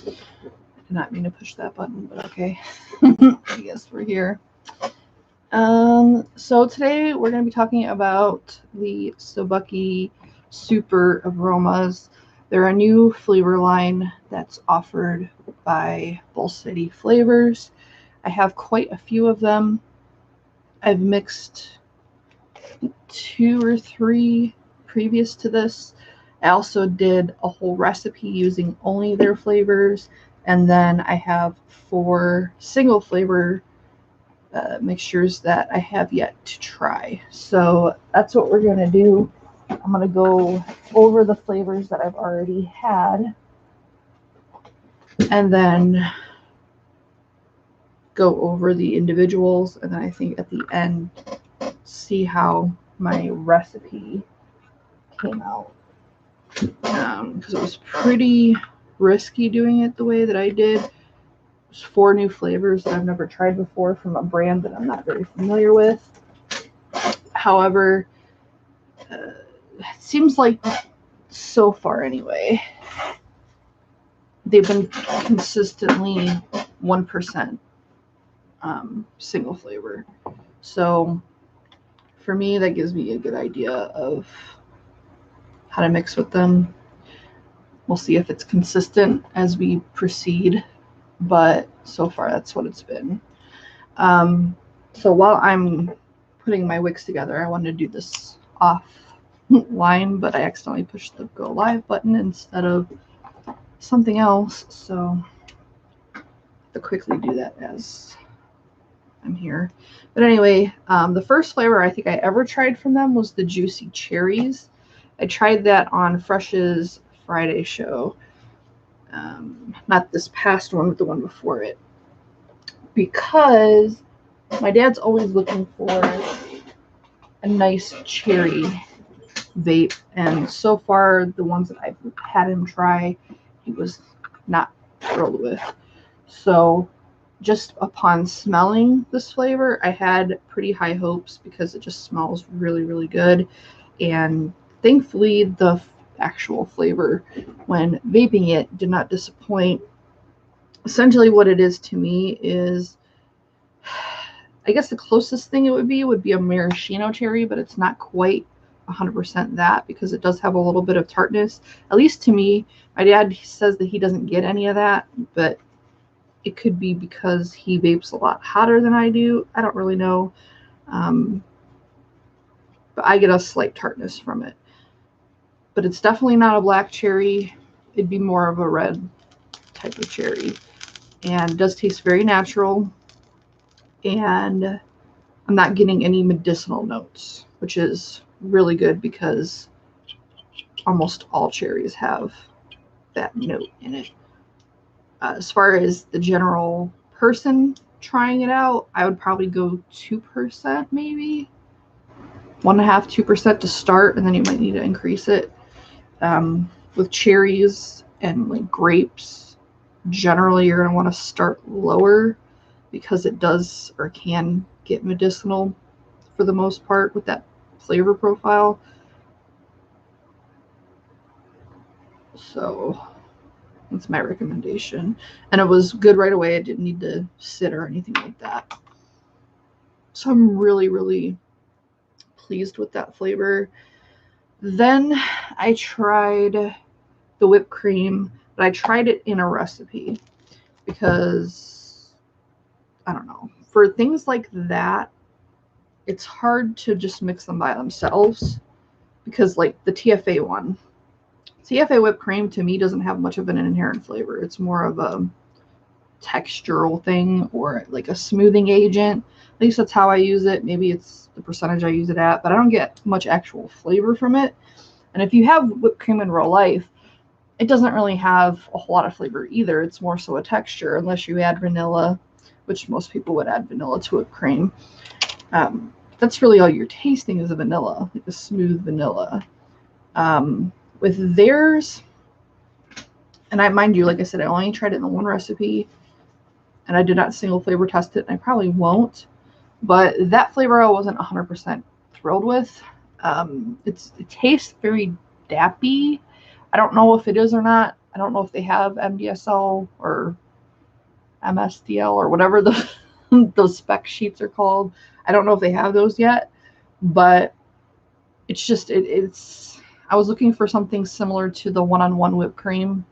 did not mean to push that button, but okay. I guess we're here. So today we're going to be talking about the Sobucky Super Aromas. They're a new flavor line that's offered by Bull City Flavors. I have quite a few of them. I've mixed 2 or 3 previous to this. I also did a whole recipe using only their flavors, and then I have 4 single flavor mixtures that I have yet to try. So that's what we're going to do. I'm going to go over the flavors that I've already had, and then go over the individuals, and then I think at the end see how my recipe came out, because it was pretty risky doing it the way that I did. There's 4 new flavors that I've never tried before from a brand that I'm not very familiar with. However, it seems like so far anyway, they've been consistently 1% single flavor. So for me, that gives me a good idea of how to mix with them. We'll see if it's consistent as we proceed, but so far that's what it's been. So while I'm putting my wicks together, I wanted to do this offline, but I accidentally pushed the go live button instead of something else, so I have to quickly do that as I'm here. But anyway, the first flavor I think I ever tried from them was the Juicy Cherries. I tried that on Fresh's Friday show. Not this past one, but the one before it. Because my dad's always looking for a nice cherry vape, and so far the ones that I've had him try, he was not thrilled with. So just upon smelling this flavor, I had pretty high hopes because it just smells really, really good. And thankfully, the actual flavor when vaping it did not disappoint. Essentially what it is to me is, I guess the closest thing it would be a maraschino cherry, but it's not quite 100% that, because it does have a little bit of tartness, at least to me. My dad says that he doesn't get any of that, but it could be because he vapes a lot hotter than I do. I don't really know. But I get a slight tartness from it. But it's definitely not a black cherry. It'd be more of a red type of cherry. And it does taste very natural. And I'm not getting any medicinal notes, which is really good because almost all cherries have that note in it. As far as the general person trying it out, I would probably go 2%, maybe 1.5%, 2% to start, and then you might need to increase it. With cherries and like grapes, generally you're going to want to start lower because it does or can get medicinal for the most part with that flavor profile. So that's my recommendation. And it was good right away. It didn't need to sit or anything like that. So I'm really, really pleased with that flavor. Then I tried the whipped cream, but I tried it in a recipe because, I don't know, for things like that, it's hard to just mix them by themselves, because like the TFA whipped cream to me doesn't have much of an inherent flavor. It's more of a textural thing or like a smoothing agent. At least that's how I use it. Maybe it's the percentage I use it at, but I don't get much actual flavor from it. And if you have whipped cream in real life, it doesn't really have a whole lot of flavor either. It's more so a texture, unless you add vanilla, which most people would add vanilla to whipped cream. That's really all you're tasting is a vanilla, like a smooth vanilla. With theirs, and mind you, like I said, I only tried it in the one recipe, and I did not single flavor test it, and I probably won't. But that flavor I wasn't 100% thrilled with. It tastes very dappy. I don't know if it is or not. I don't know if they have MDSL or MSDL or whatever the those spec sheets are called. I don't know if they have those yet, but it's just it's I was looking for something similar to the one-on-one whipped cream,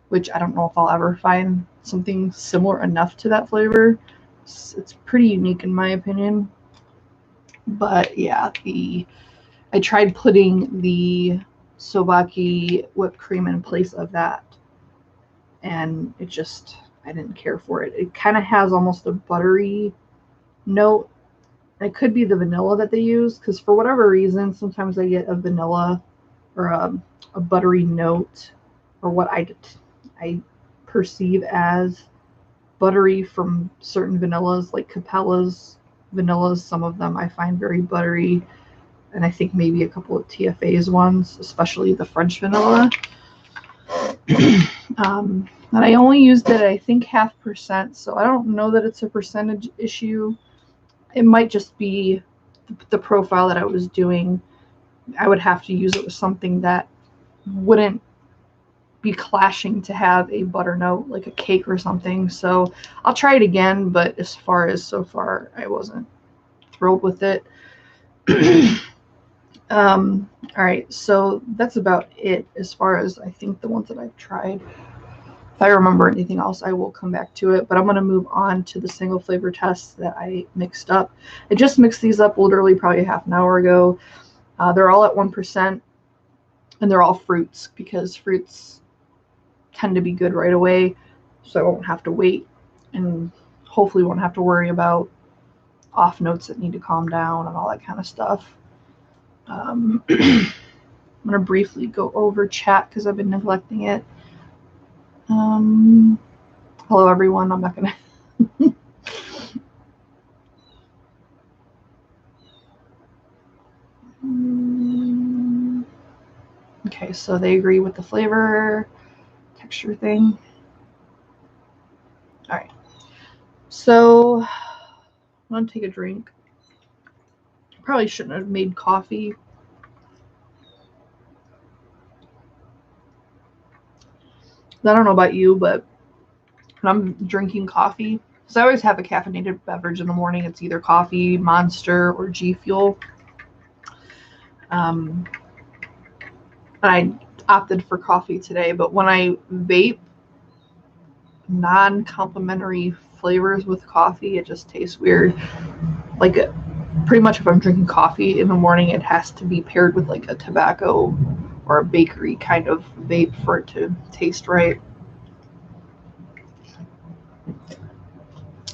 which I don't know if I'll ever find something similar enough to that flavor. It's pretty unique in my opinion. But yeah, I tried putting the Sobucky whipped cream in place of that, and I didn't care for it. It kind of has almost a buttery note. It could be the vanilla that they use, because for whatever reason, sometimes I get a vanilla or a buttery note, or what I perceive as buttery from certain vanillas, like Capella's vanillas. Some of them I find very buttery, and I think maybe a couple of TFA's ones, especially the French vanilla. And I only used it, I think, 0.5%, so I don't know that it's a percentage issue. It might just be the profile that I was doing. I would have to use it with something that wouldn't be clashing to have a butter note, like a cake or something. So I'll try it again, but as far as so far, I wasn't thrilled with it. All right, so that's about it as far as I think the ones that I've tried. If I remember anything else, I will come back to it, but I'm going to move on to the single flavor tests that I mixed up. I just mixed these up literally probably half an hour ago. They're all at 1%, and they're all fruits, because fruits tend to be good right away, so I won't have to wait, and hopefully won't have to worry about off notes that need to calm down and all that kind of stuff. I'm going to briefly go over chat because I've been neglecting it. Hello everyone. I'm not gonna okay, so they agree with the flavor texture thing. All right, so I'm gonna take a drink. Probably shouldn't have made coffee. I don't know about you, but when I'm drinking coffee, because I always have a caffeinated beverage in the morning, it's either coffee, Monster, or G Fuel. And I opted for coffee today, but when I vape non-complimentary flavors with coffee, it just tastes weird. Like, pretty much if I'm drinking coffee in the morning, it has to be paired with like a tobacco or a bakery kind of vape for it to taste right.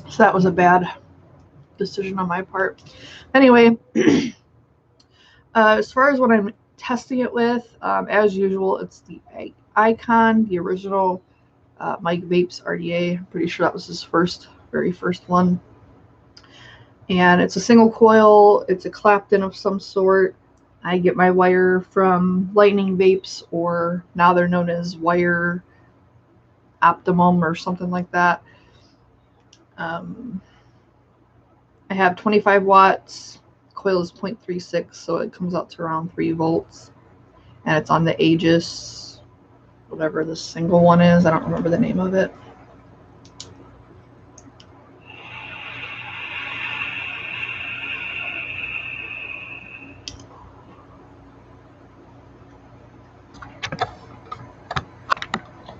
So that was a bad decision on my part. Anyway, as far as what I'm testing it with, as usual, it's the Icon, the original Mike Vapes RDA. I'm pretty sure that was his very first one. And it's a single coil. It's a Clapton of some sort. I get my wire from Lightning Vapes, or now they're known as Wire Optimum or something like that. I have 25 watts. Coil is 0.36, so it comes out to around 3 volts. And it's on the Aegis, whatever the single one is. I don't remember the name of it.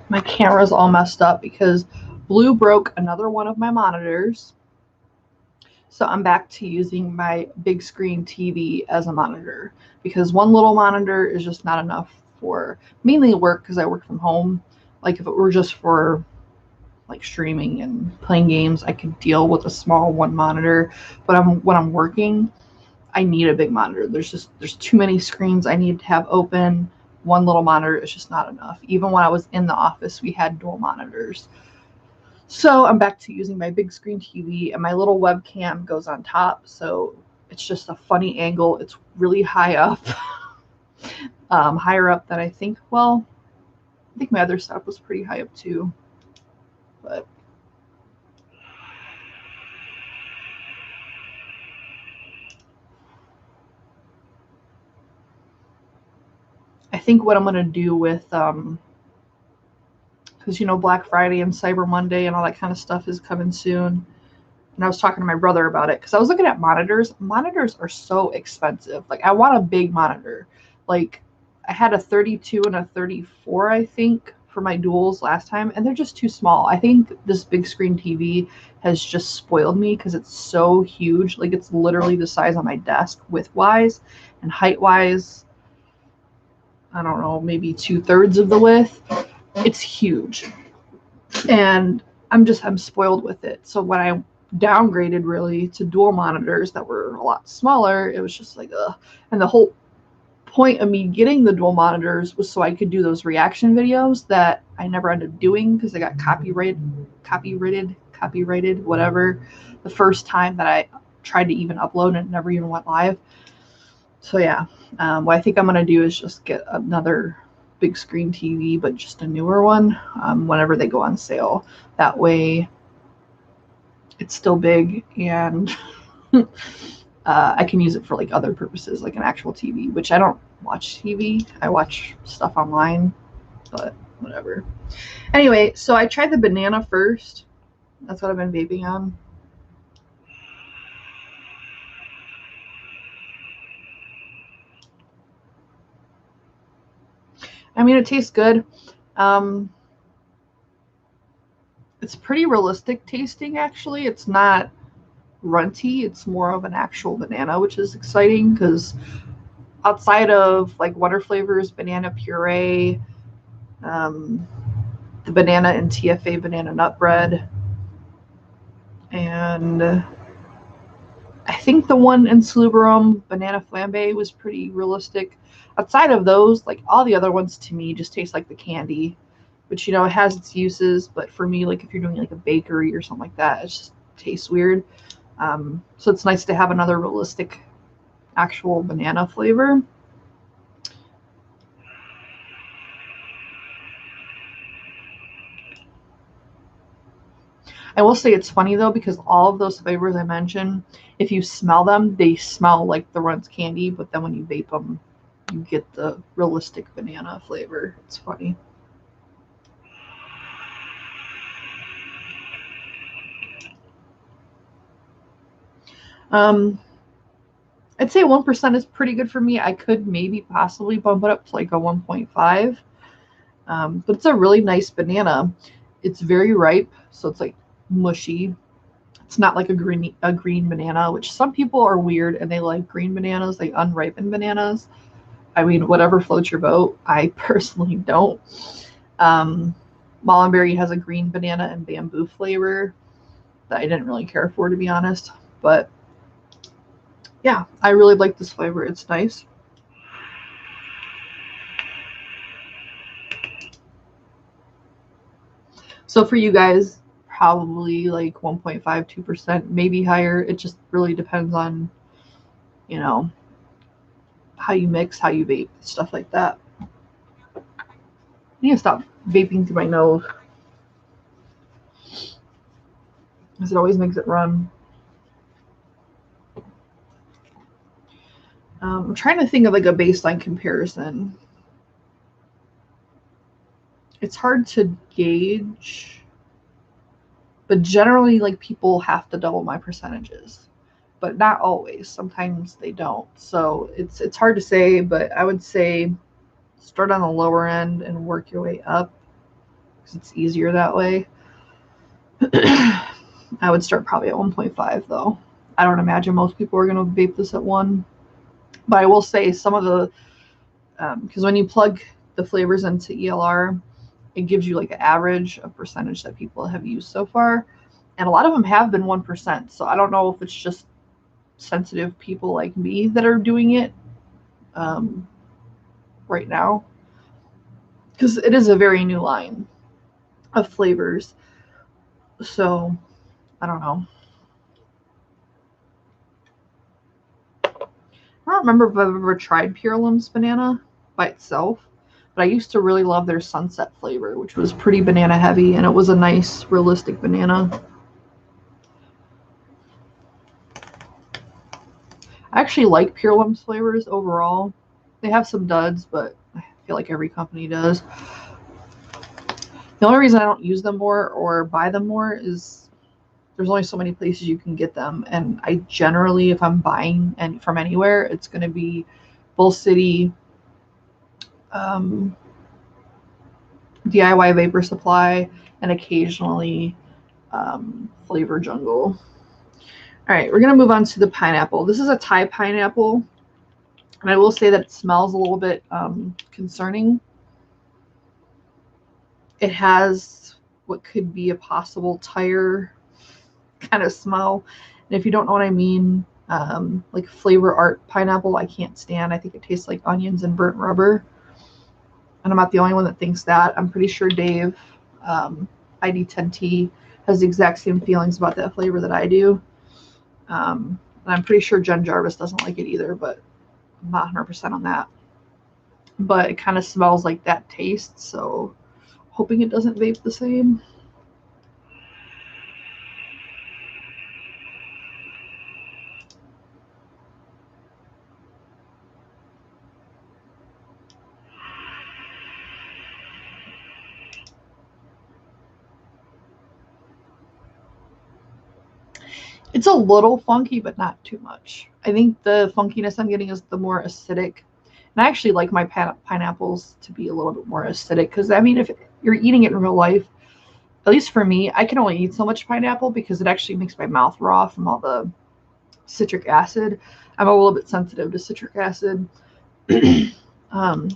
My camera's all messed up because Blue broke another one of my monitors. So I'm back to using my big screen TV as a monitor, because one little monitor is just not enough for mainly work, because I work from home. Like if it were just for like streaming and playing games, I could deal with a small one monitor. But when I'm working, I need a big monitor. There's too many screens I need to have open. One little monitor is just not enough. Even when I was in the office, we had dual monitors. So I'm back to using my big screen TV, and my little webcam goes on top. So it's just a funny angle. It's really high up, higher up than I think. Well, I think my other setup was pretty high up too, but I think what I'm going to do with because, you know, Black Friday and Cyber Monday and all that kind of stuff is coming soon. And I was talking to my brother about it because I was looking at monitors. Monitors are so expensive. Like, I want a big monitor. Like, I had a 32 and a 34, I think, for my duals last time, and they're just too small. I think this big screen TV has just spoiled me because it's so huge. Like, it's literally the size of my desk width-wise, and height-wise, I don't know, maybe 2/3 of the width. It's huge. And I'm spoiled with it. So when I downgraded really to dual monitors that were a lot smaller, it was just like, ugh. And the whole point of me getting the dual monitors was so I could do those reaction videos that I never ended up doing because they got copyrighted, whatever, the first time that I tried to even upload and it never even went live. So yeah, what I think I'm going to do is just get another big screen TV, but just a newer one whenever they go on sale. That way it's still big and I can use it for like other purposes, like an actual TV, which I don't watch TV. I watch stuff online, but whatever. Anyway, so I tried the banana first. That's what I've been vaping on. I mean, it tastes good. It's pretty realistic tasting, actually. It's not runty. It's more of an actual banana, which is exciting because outside of like water flavors, banana puree, the banana and TFA banana nut bread, and I think the one in Salubrium, banana flambe, was pretty realistic. Outside of those, like all the other ones to me just taste like the candy, which, you know, it has its uses, but for me, like if you're doing like a bakery or something like that, it just tastes weird. So it's nice to have another realistic actual banana flavor. I will say it's funny though, because all of those flavors I mentioned, if you smell them, they smell like the Runtz candy, but then when you vape them, you get the realistic banana flavor. It's funny. I'd say 1% is pretty good for me. I could maybe possibly bump it up to like a 1.5. But it's a really nice banana. It's very ripe, so it's like mushy. It's not like a green banana, which some people are weird and they like green bananas, they unripened bananas. I mean, whatever floats your boat. I personally don't. Mullenberry has a green banana and bamboo flavor that I didn't really care for, to be honest. But yeah, I really like this flavor. It's nice. So for you guys, probably like 1.5, 2%, maybe higher. It just really depends on, you know, how you mix, how you vape, stuff like that. I need to stop vaping through my nose because it always makes it run. I'm trying to think of like a baseline comparison. It's hard to gauge, but generally, like, people have to double my percentages, but not always. Sometimes they don't. So it's hard to say, but I would say start on the lower end and work your way up because it's easier that way. I would start probably at 1.5 though. I don't imagine most people are going to vape this at 1. But I will say some of the, because when you plug the flavors into ELR, it gives you like an average of percentage that people have used so far. And a lot of them have been 1%. So I don't know if it's just sensitive people like me that are doing it right now. Because it is a very new line of flavors. So I don't know. I don't remember if I've ever tried Pure Limbs banana by itself, but I used to really love their sunset flavor, which was pretty banana heavy, and it was a nice, realistic banana. I actually like Pure Limbs flavors overall. They have some duds, but I feel like every company does. The only reason I don't use them more or buy them more is there's only so many places you can get them. And I generally, if I'm buying and from anywhere, it's going to be Bull City, DIY Vapor Supply, and occasionally Flavor Jungle. All right, we're going to move on to the pineapple. This is a Thai pineapple. And I will say that it smells a little bit concerning. It has what could be a possible tire kind of smell. And if you don't know what I mean, like flavor art pineapple, I can't stand. I think it tastes like onions and burnt rubber. And I'm not the only one that thinks that. I'm pretty sure Dave, ID10T, has the exact same feelings about that flavor that I do. And I'm pretty sure Jen Jarvis doesn't like it either, but I'm not 100% on that. But it kind of smells like that taste, so hoping it doesn't vape the same. It's a little funky, but not too much. I think the funkiness I'm getting is the more acidic. And I actually like my pineapples to be a little bit more acidic because, I mean, if you're eating it in real life, at least for me, I can only eat so much pineapple because it actually makes my mouth raw from all the citric acid. I'm a little bit sensitive to citric acid. So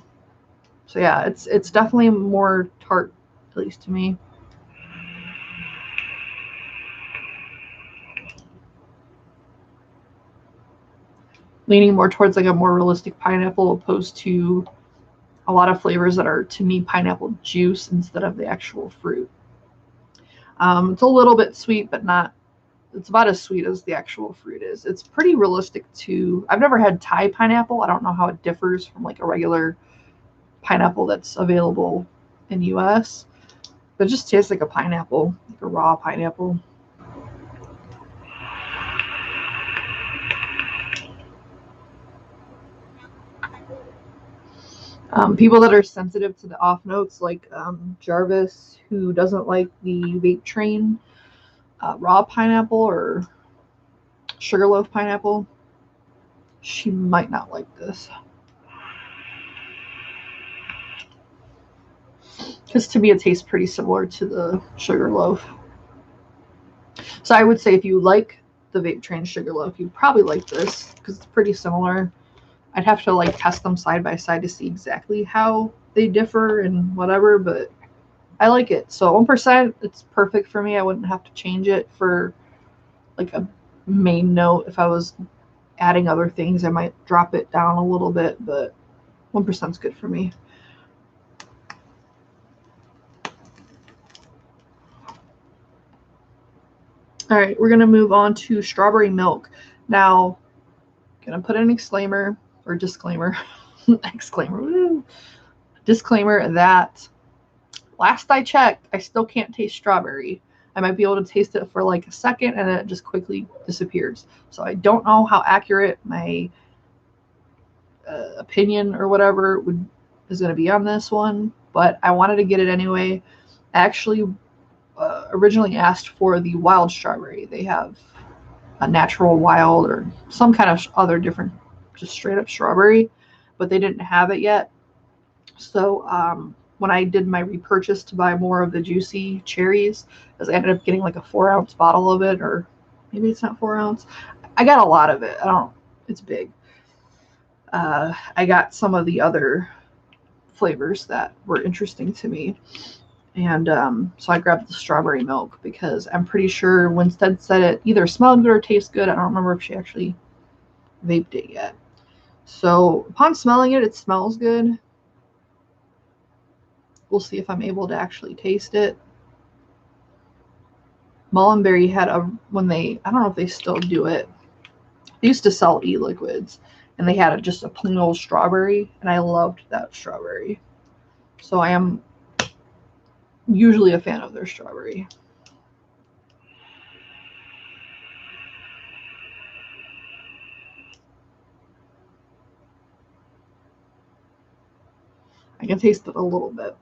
yeah, it's definitely more tart, at least to me. Leaning more towards like a more realistic pineapple opposed to a lot of flavors that are, to me, pineapple juice instead of the actual fruit. It's a little bit sweet, but not, it's about as sweet as the actual fruit is. It's pretty realistic to, I've never had Thai pineapple. I don't know how it differs from like a regular pineapple that's available in the US, but it just tastes like a pineapple, like a raw pineapple. People that are sensitive to the off notes, like Jarvis, who doesn't like the vape train raw pineapple or sugarloaf pineapple, she might not like this. Because to me, it tastes pretty similar to the sugarloaf. So I would say if you like the vape train sugarloaf, you'd probably like this because it's pretty similar. I'd have to like test them side by side to see exactly how they differ and whatever, but I like it. So 1%, it's perfect for me. I wouldn't have to change it for like a main note. If I was adding other things, I might drop it down a little bit, but 1% is good for me. All right, we're gonna move on to strawberry milk. Now, gonna put an exclaimer or disclaimer, exclaimer, disclaimer that last I checked, I still can't taste strawberry. I might be able to taste it for like a second and then it just quickly disappears. So I don't know how accurate my opinion or whatever is going to be on this one, but I wanted to get it anyway. I actually originally asked for the wild strawberry. They have a natural wild or some kind of other different, just straight up strawberry, but they didn't have it yet. So when I did my repurchase to buy more of the juicy cherries, because I ended up getting like a 4-ounce bottle of it, or maybe it's not 4 ounce. I got a lot of it. It's big. I got some of the other flavors that were interesting to me. And so I grabbed the strawberry milk because I'm pretty sure Winstead said it either smelled good or tastes good. I don't remember if she actually vaped it yet. So upon smelling it, it smells good. We'll see if I'm able to actually taste it. Mullenberry had I don't know if they still do it. They used to sell e-liquids, and they had just a plain old strawberry, and I loved that strawberry. So I am usually a fan of their strawberry. I can taste it a little bit.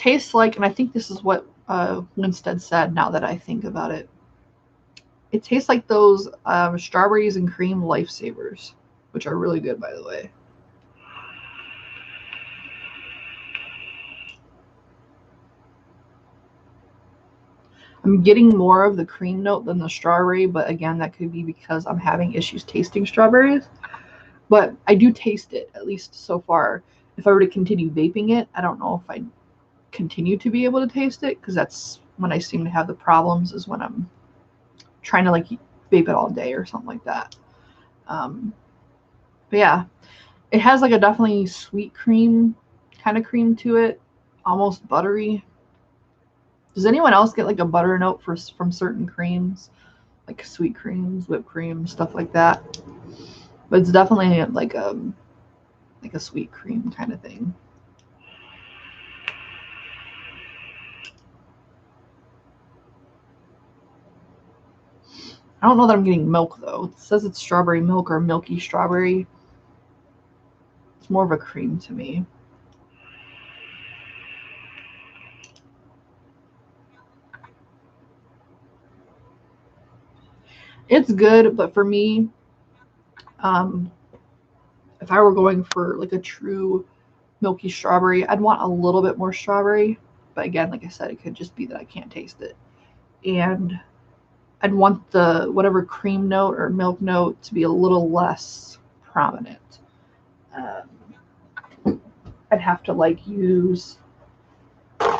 tastes like, and I think this is what Winstead said now that I think about it. It tastes like those strawberries and cream Lifesavers, which are really good, by the way. I'm getting more of the cream note than the strawberry, but again, that could be because I'm having issues tasting strawberries. But I do taste it, at least so far. If I were to continue vaping it, I don't know if I'd continue to be able to taste it, because that's when I seem to have the problems, is when I'm trying to like vape it all day or something like that. But yeah, it has like a definitely sweet cream kind of cream to it, almost buttery. Does anyone else get like a butter note from certain creams, like sweet creams, whipped cream, stuff like that? But it's definitely like a sweet cream kind of thing. I don't know that I'm getting milk though. It says it's strawberry milk or milky strawberry. It's more of a cream to me. It's good, but for me, if I were going for like a true milky strawberry, I'd want a little bit more strawberry. But again, like I said, it could just be that I can't taste it. And I'd want the whatever cream note or milk note to be a little less prominent. I'd have to like use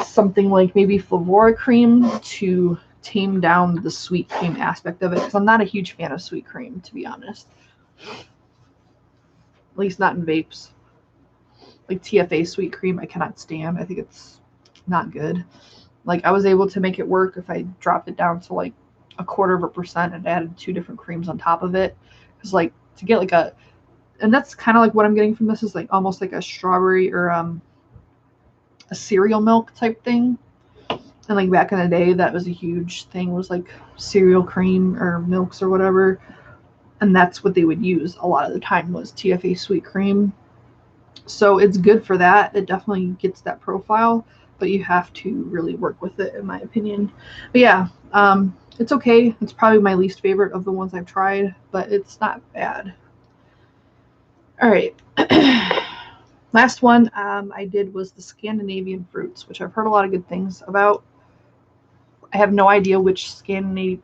something like maybe Flavora cream to tame down the sweet cream aspect of it, because I'm not a huge fan of sweet cream, to be honest. At least not in vapes. Like TFA sweet cream, I cannot stand. I think it's not good. Like I was able to make it work if I dropped it down to like 0.25% and added 2 different creams on top of it. Because like to get like a, and that's kind of like what I'm getting from this, is like almost like a strawberry or a cereal milk type thing. And like back in the day, that was a huge thing, was like cereal cream or milks or whatever. And that's what they would use a lot of the time, was TFA sweet cream. So it's good for that. It definitely gets that profile, but you have to really work with it, in my opinion. But yeah, it's okay. It's probably my least favorite of the ones I've tried, but it's not bad. All right. Last one I did was the Scandinavian fruits, which I've heard a lot of good things about. I have no idea which Scandinavian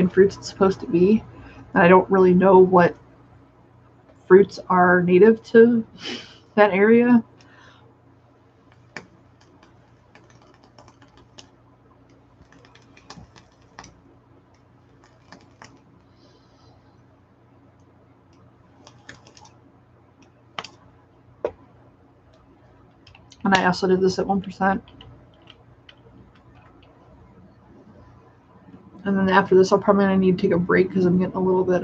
fruits it's supposed to be, and I don't really know what fruits are native to that area. And I also did this at 1%. And then after this, I'll probably gonna need to take a break because I'm getting a little bit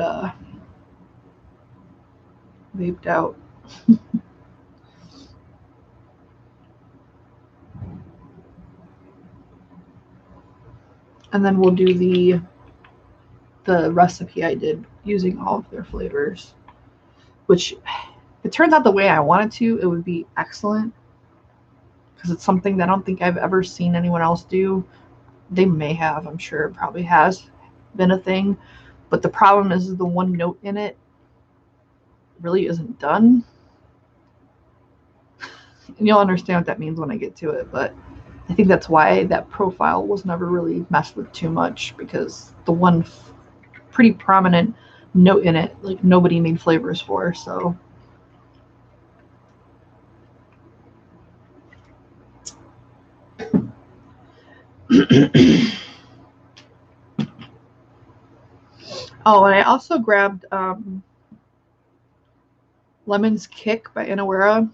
vaped out. And then we'll do the recipe I did using all of their flavors, which if it turns out the way I wanted to, it would be excellent, because it's something that I don't think I've ever seen anyone else do. They may have, I'm sure it probably has been a thing, but the problem is the one note in it really isn't done. And you'll understand what that means when I get to it, but I think that's why that profile was never really messed with too much, because the one pretty prominent note in it, like nobody made flavors for. So oh, and I also grabbed Lemon's Kick by Inawera.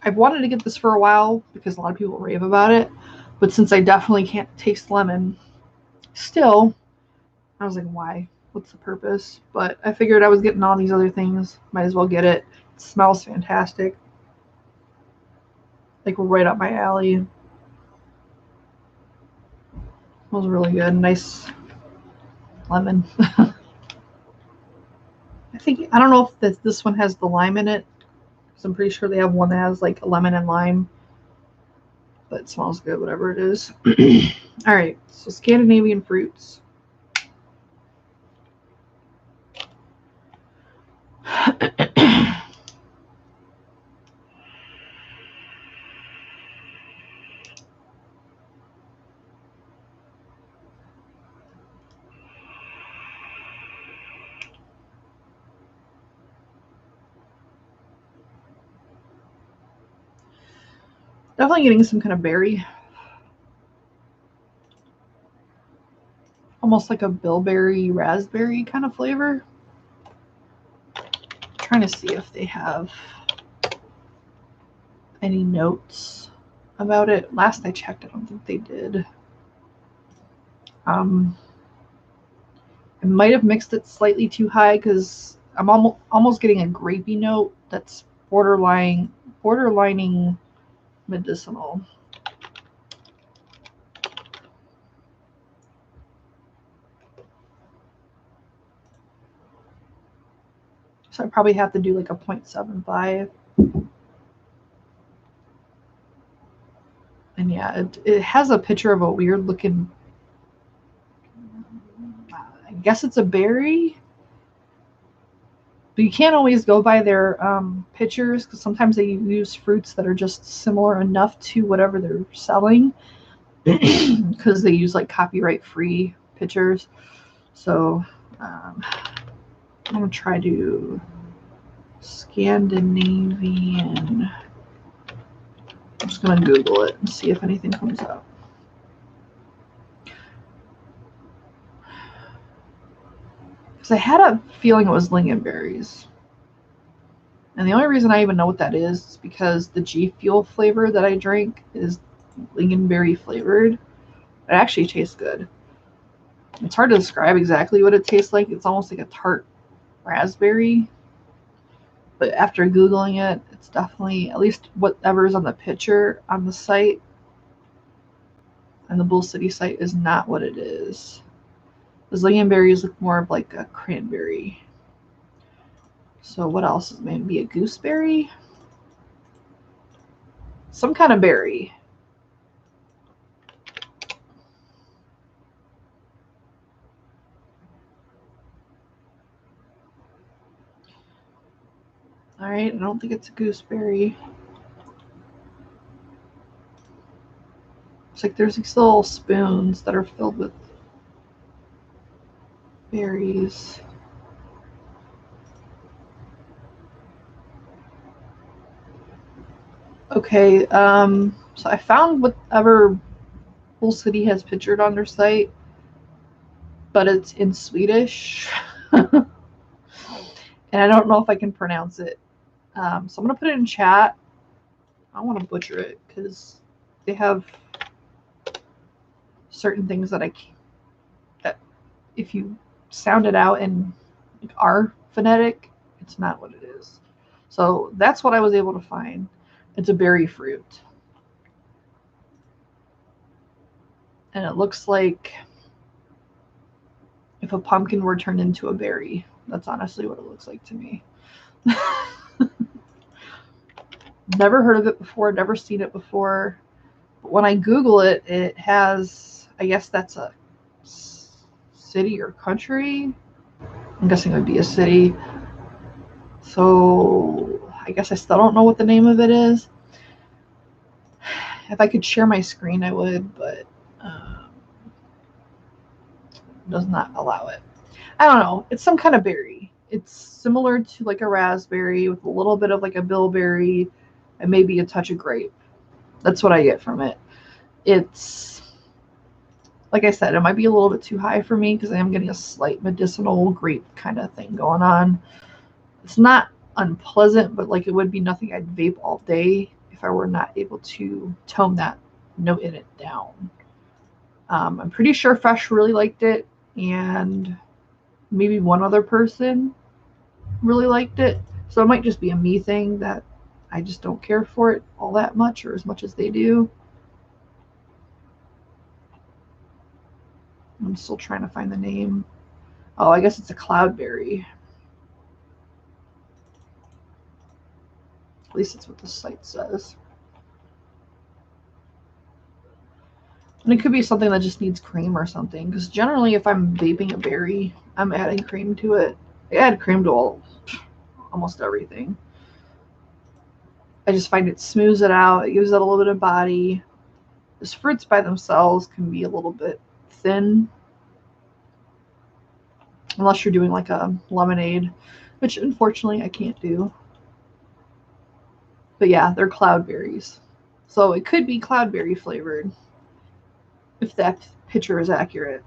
I've wanted to get this for a while because a lot of people rave about it, but since I definitely can't taste lemon still, I was like, why? What's the purpose? But I figured I was getting all these other things, might as well get it. It smells fantastic, like right up my alley. It smells really good. Nice lemon. I don't know if this one has the lime in it, because I'm pretty sure they have one that has like a lemon and lime. but it smells good, whatever it is. All right, so Scandinavian fruits. Definitely getting some kind of berry. Almost like a bilberry raspberry kind of flavor. I'm trying to see if they have any notes about it. Last I checked, I don't think they did. I might have mixed it slightly too high because I'm almost getting a grapey note that's borderlining medicinal. So I probably have to do like a 0.75. And yeah, it has a picture of a weird looking, I guess it's a berry. But you can't always go by their pictures because sometimes they use fruits that are just similar enough to whatever they're selling because they use like copyright free pictures. So I'm going to try to Scandinavian. I'm just going to Google it and see if anything comes up. Because I had a feeling it was lingonberries. And the only reason I even know what that is because the G Fuel flavor that I drank is lingonberry flavored. It actually tastes good. It's hard to describe exactly what it tastes like. It's almost like a tart raspberry. But after Googling it, it's definitely, at least whatever's on the picture on the site, and the Bull City site is not what it is. The lingonberries look more of like a cranberry. So what else is maybe a gooseberry? Some kind of berry. All right, I don't think it's a gooseberry. It's like there's these little spoons that are filled with berries. Okay, so I found whatever Bull City has pictured on their site, but it's in Swedish. And I don't know if I can pronounce it. So I'm going to put it in chat. I don't want to butcher it because they have certain things that that if you sound it out in our phonetic, it's not what it is. So that's what I was able to find. It's a berry fruit. And it looks like if a pumpkin were turned into a berry. That's honestly what it looks like to me. Never heard of it before, never seen it before. But when I Google it, it has, I guess that's a city or country. I'm guessing it would be a city. So I guess I still don't know what the name of it is. If I could share my screen, I would, but it does not allow it. I don't know. It's some kind of berry. It's similar to like a raspberry with a little bit of like a bilberry and maybe a touch of grape. That's what I get from it. It's, like I said, it might be a little bit too high for me because I am getting a slight medicinal grape kind of thing going on. It's not unpleasant, but like it would be nothing I'd vape all day if I were not able to tone that note in it down. I'm pretty sure Fresh really liked it, and maybe one other person really liked it. So it might just be a me thing that I just don't care for it all that much or as much as they do. I'm still trying to find the name. Oh, I guess it's a cloudberry. At least that's what the site says. And it could be something that just needs cream or something. Because generally, if I'm vaping a berry, I'm adding cream to it. I add cream to almost everything. I just find it smooths it out. It gives it a little bit of body. Because fruits by themselves can be a little bit thin. Unless you're doing like a lemonade, which unfortunately I can't do. But yeah, they're cloudberries. So it could be cloudberry flavored, if that picture is accurate.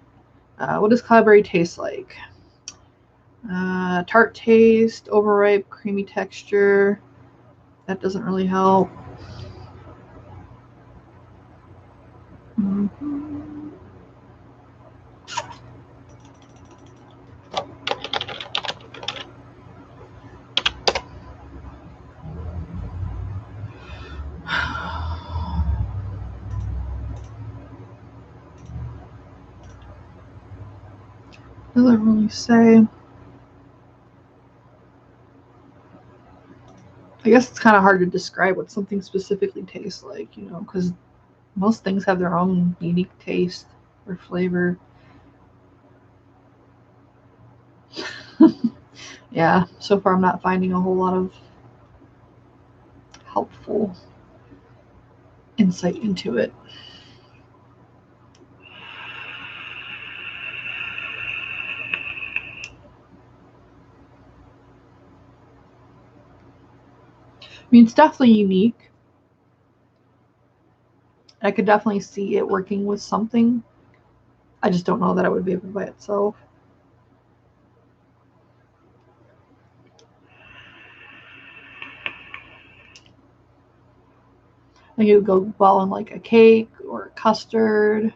What does cloudberry taste like? Tart taste, overripe, creamy texture. That doesn't really help. Mm-hmm. Doesn't really say. I guess it's kind of hard to describe what something specifically tastes like, you know, because most things have their own unique taste or flavor. Yeah, so far I'm not finding a whole lot of helpful insight into it. I mean, it's definitely unique. I could definitely see it working with something. I just don't know that I would be able to by itself. I think it would go well in like a cake or a custard.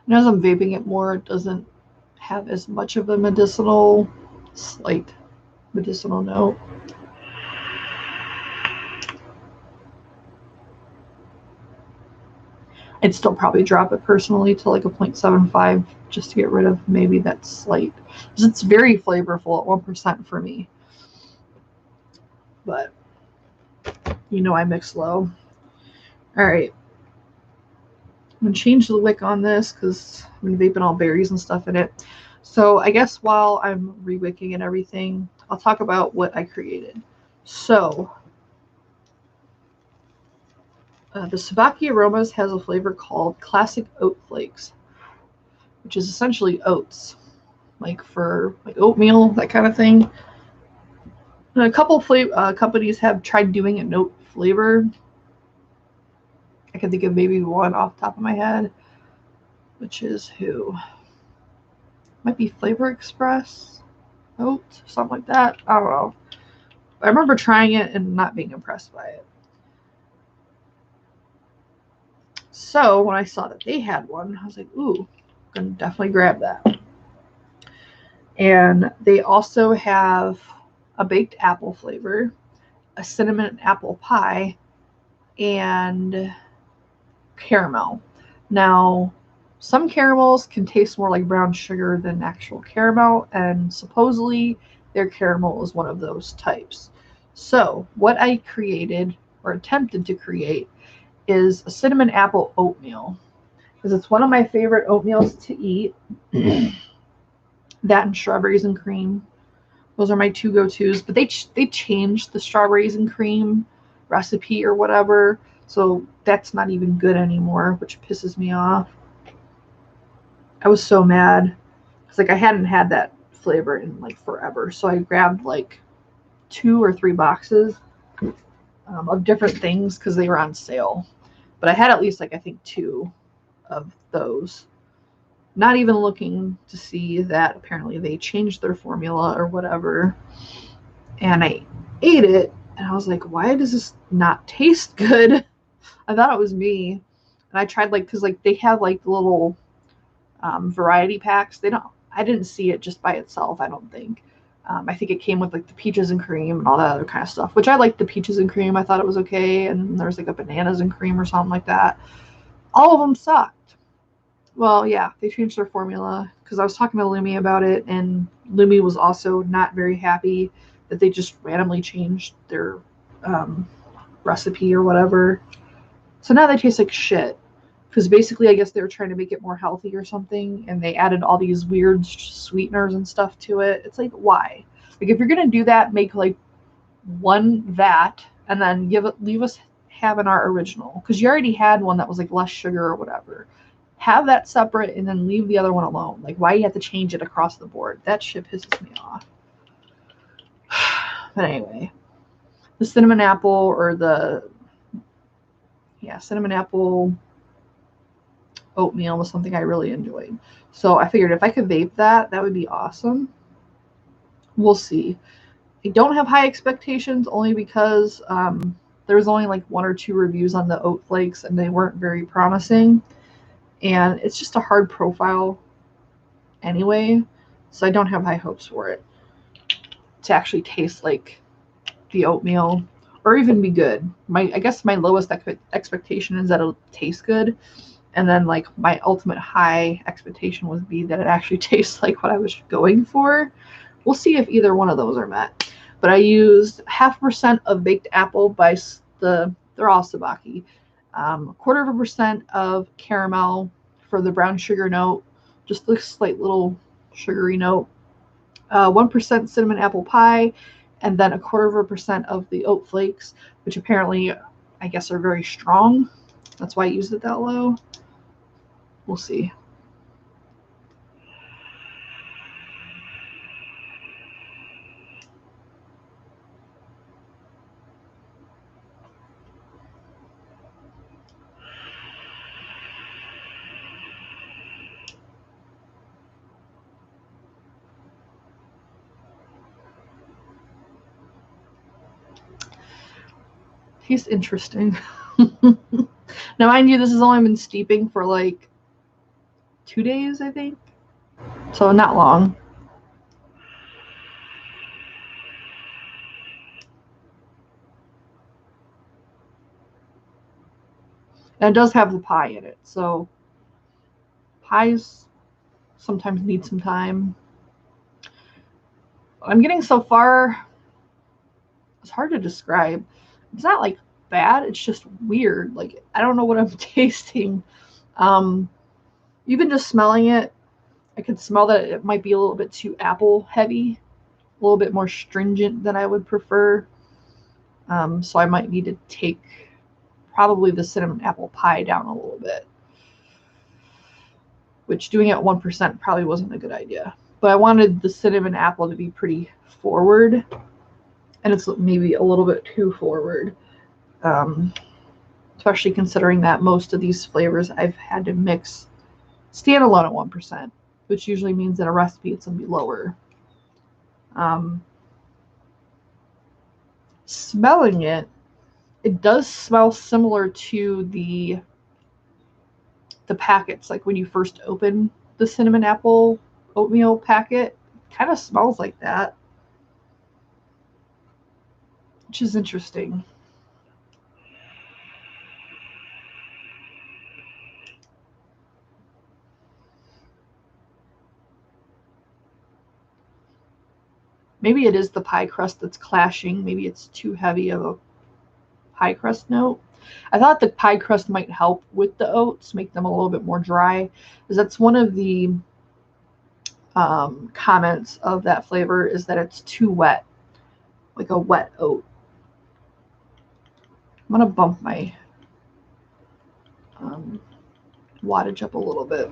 And as I'm vaping it more, it doesn't have as much of a slight medicinal note. I'd still probably drop it personally to like a 0.75 just to get rid of maybe that slight. Because it's very flavorful at 1% for me. But, you know, I mix low. All right. I'm going to change the wick on this because I'm vaping all berries and stuff in it. So I guess while I'm re-wicking and everything, I'll talk about what I created. So the Sobucky Aromas has a flavor called Classic Oat Flakes, which is essentially oats, like for like oatmeal, that kind of thing. And a couple companies have tried doing a oat flavor. I can think of maybe one off the top of my head, which is who? Might be Flavor Express Oat, something like that. I don't know. I remember trying it and not being impressed by it. So when I saw that they had one, I was like, ooh, I'm going to definitely grab that. And they also have a baked apple flavor, a cinnamon apple pie, and caramel. Now, some caramels can taste more like brown sugar than actual caramel, and supposedly their caramel is one of those types. So what I created or attempted to create is a cinnamon apple oatmeal, because it's one of my favorite oatmeals to eat. That and strawberries and cream. Those are my two go-tos, but they changed the strawberries and cream recipe or whatever, so that's not even good anymore, which pisses me off. I was so mad. It's like I hadn't had that flavor in like forever, so I grabbed like 2 or 3 boxes of different things because they were on sale. But I had at least like I think 2 of those. Not even looking to see that apparently they changed their formula or whatever. And I ate it and I was like, why does this not taste good? I thought it was me. And I tried like, cause like they have like little variety packs. I didn't see it just by itself, I don't think. I think it came with like the peaches and cream and all that other kind of stuff, which I liked the peaches and cream. I thought it was okay. And there was like a bananas and cream or something like that. All of them sucked. Well, yeah, they changed their formula because I was talking to Lumi about it, and Lumi was also not very happy that they just randomly changed their um, recipe or whatever. So now they taste like shit. Because basically, I guess they were trying to make it more healthy or something, and they added all these weird sweeteners and stuff to it. It's like, why? Like, if you're gonna do that, make like one vat, and then leave us having our original. Because you already had one that was like less sugar or whatever. Have that separate, and then leave the other one alone. Like, why do you have to change it across the board? That shit pisses me off. But anyway, the cinnamon apple or the cinnamon apple oatmeal was something I really enjoyed. So I figured if I could vape that, that would be awesome. We'll see. I don't have high expectations only because there was only like one or two reviews on the oat flakes and they weren't very promising. And it's just a hard profile anyway. So I don't have high hopes for it to actually taste like the oatmeal or even be good. I guess my lowest expectation is that it'll taste good. And then like my ultimate high expectation would be that it actually tastes like what I was going for. We'll see if either one of those are met. But I used 0.5% of baked apple by they're all Sobucky. 0.25% of caramel for the brown sugar note, just a slight little sugary note. 1% cinnamon apple pie, and then 0.25% of the oat flakes, which apparently I guess are very strong. That's why I used it that low. We'll see. He's interesting. Now, mind you, this has only been steeping for like 2 days, I think. So not long. And it does have the pie in it. So pies sometimes need some time. What I'm getting so far, it's hard to describe. It's not like bad, it's just weird. Like, I don't know what I'm tasting. Um, Even just smelling it, I could smell that it might be a little bit too apple heavy, a little bit more stringent than I would prefer. So I might need to take probably the cinnamon apple pie down a little bit, which doing it at 1% probably wasn't a good idea. But I wanted the cinnamon apple to be pretty forward, and it's maybe a little bit too forward, especially considering that most of these flavors I've had to mix standalone at 1%, which usually means in a recipe it's going to be lower. Smelling it, it does smell similar to the packets, like when you first open the cinnamon apple oatmeal packet. Kind of smells like that, which is interesting. Maybe it is the pie crust that's clashing. Maybe it's too heavy of a pie crust note. I thought the pie crust might help with the oats, make them a little bit more dry, because that's one of the comments of that flavor is that it's too wet, like a wet oat. I'm gonna bump my wattage up a little bit.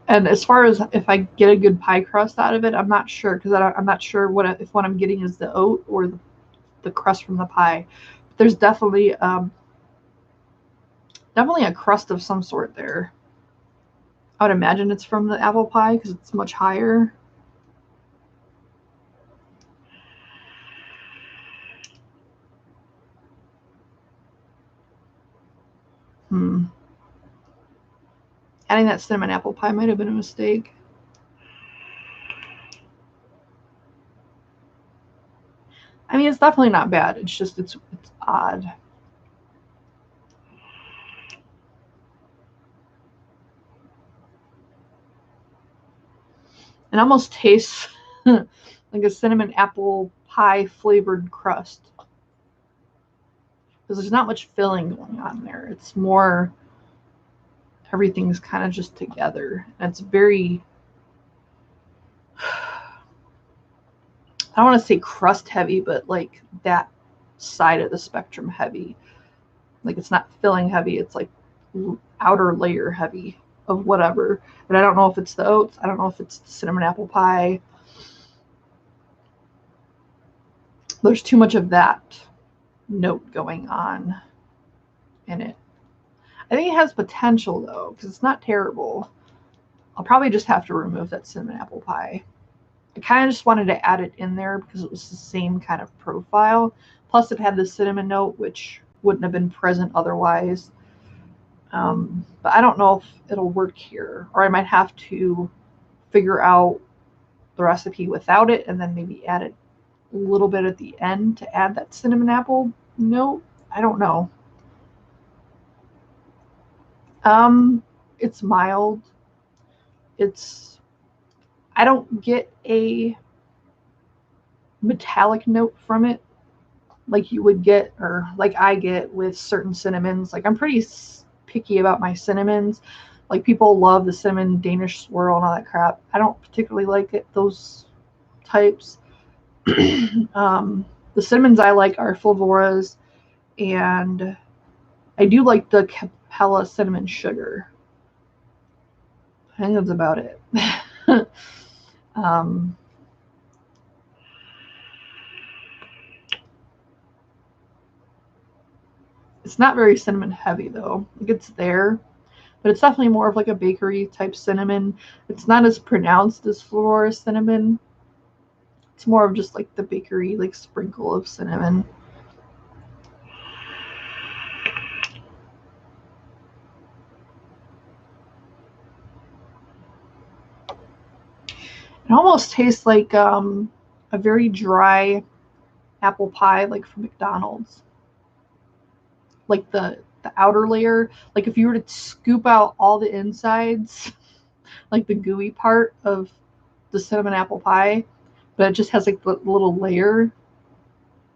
And as far as if I get a good pie crust out of it, I'm not sure because I'm not sure if what I'm getting is the oat or the crust from the pie. But there's definitely a crust of some sort there. I would imagine it's from the apple pie because it's much higher. Adding that cinnamon apple pie might have been a mistake. I mean, it's definitely not bad. It's just, it's odd. It almost tastes like a cinnamon apple pie flavored crust. Because there's not much filling going on there. It's more, everything's kind of just together. And it's very, I don't want to say crust heavy, but like that side of the spectrum heavy. Like it's not filling heavy. It's like outer layer heavy of whatever. But I don't know if it's the oats. I don't know if it's the cinnamon apple pie. There's too much of that note going on in it. I think it has potential though, because it's not terrible. I'll probably just have to remove that cinnamon apple pie. I kind of just wanted to add it in there because it was the same kind of profile. Plus it had the cinnamon note, which wouldn't have been present otherwise. But I don't know if it'll work here, or I might have to figure out the recipe without it and then maybe add it a little bit at the end to add that cinnamon apple note. I don't know. It's mild. I don't get a metallic note from it like you would get, or like I get with certain cinnamons. Like I'm pretty picky about my cinnamons. Like people love the cinnamon Danish swirl and all that crap. I don't particularly like it, those types. The cinnamons I like are Flavoras, and I do like the Capella cinnamon sugar. I think that's about it. It's not very cinnamon heavy though. Like it's there, but it's definitely more of like a bakery type cinnamon. It's not as pronounced as Flora cinnamon. It's more of just like the bakery like sprinkle of cinnamon. It almost tastes like a very dry apple pie, like from McDonald's. Like the outer layer, like if you were to scoop out all the insides, like the gooey part of the cinnamon apple pie, but it just has like the little layer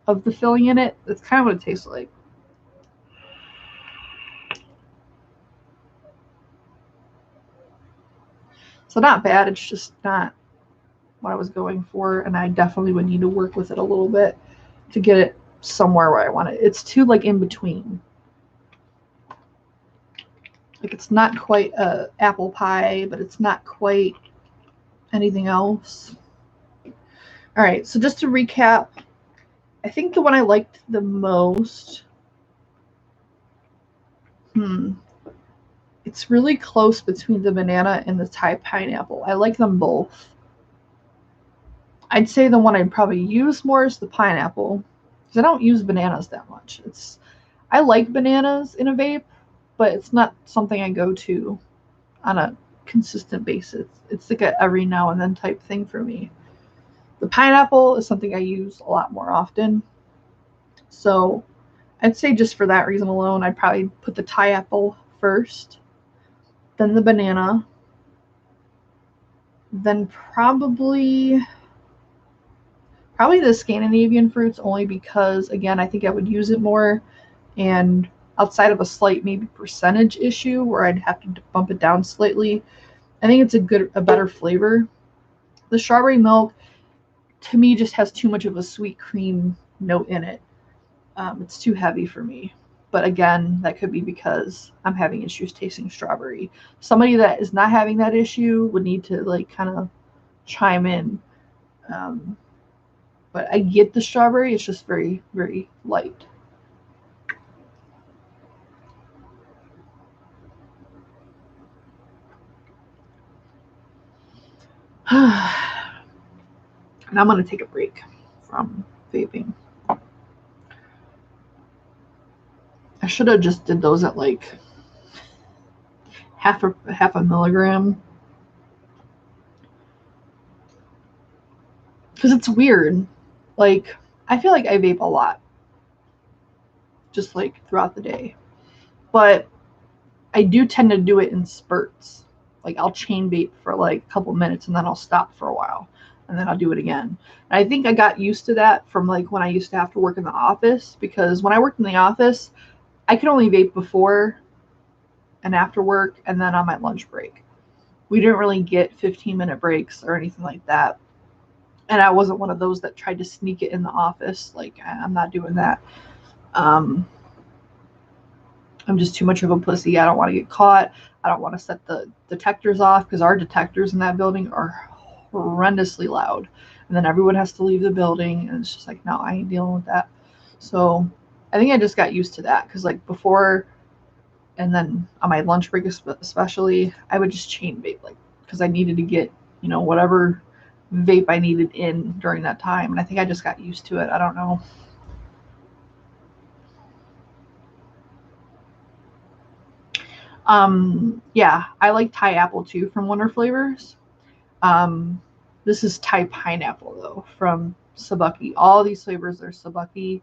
of the filling in it. That's kind of what it tastes like. So not bad. It's just not what I was going for, and I definitely would need to work with it a little bit to get it somewhere where I want it. It's too like in between. Like it's not quite a apple pie, but it's not quite anything else. All right, so just to recap, I think the one I liked the most, it's really close between the banana and the Thai pineapple. I like them both. I'd say the one I'd probably use more is the pineapple, because I don't use bananas that much. I like bananas in a vape, but it's not something I go to on a consistent basis. It's like a every now and then type thing for me. The pineapple is something I use a lot more often. So I'd say just for that reason alone, I'd probably put the Thai apple first, then the banana, then probably the Scandinavian fruits, only because, again, I think I would use it more, and outside of a slight maybe percentage issue where I'd have to bump it down slightly, I think it's a better flavor. The strawberry milk, to me, just has too much of a sweet cream note in it. It's too heavy for me. But again, that could be because I'm having issues tasting strawberry. Somebody that is not having that issue would need to like kind of chime in. But I get the strawberry. It's just very, very light. And I'm going to take a break from vaping. I should have just did those at like half a milligram. Because it's weird. Like, I feel like I vape a lot, just like throughout the day. But I do tend to do it in spurts. Like I'll chain vape for like a couple minutes and then I'll stop for a while and then I'll do it again. And I think I got used to that from like when I used to have to work in the office, because when I worked in the office, I could only vape before and after work and then on my lunch break. We didn't really get 15-minute breaks or anything like that. And I wasn't one of those that tried to sneak it in the office. Like, I'm not doing that. I'm just too much of a pussy. I don't want to get caught. I don't want to set the detectors off, because our detectors in that building are horrendously loud. And then everyone has to leave the building. And it's just like, no, I ain't dealing with that. So I think I just got used to that, because like before and then on my lunch break especially, I would just chain vape, like, because I needed to get, you know, whatever vape I needed in during that time. And I think I just got used to it. I don't know. Yeah, I like Thai apple too from Wonder Flavors. This is Thai pineapple though from Sobucky. All these flavors are Sobucky,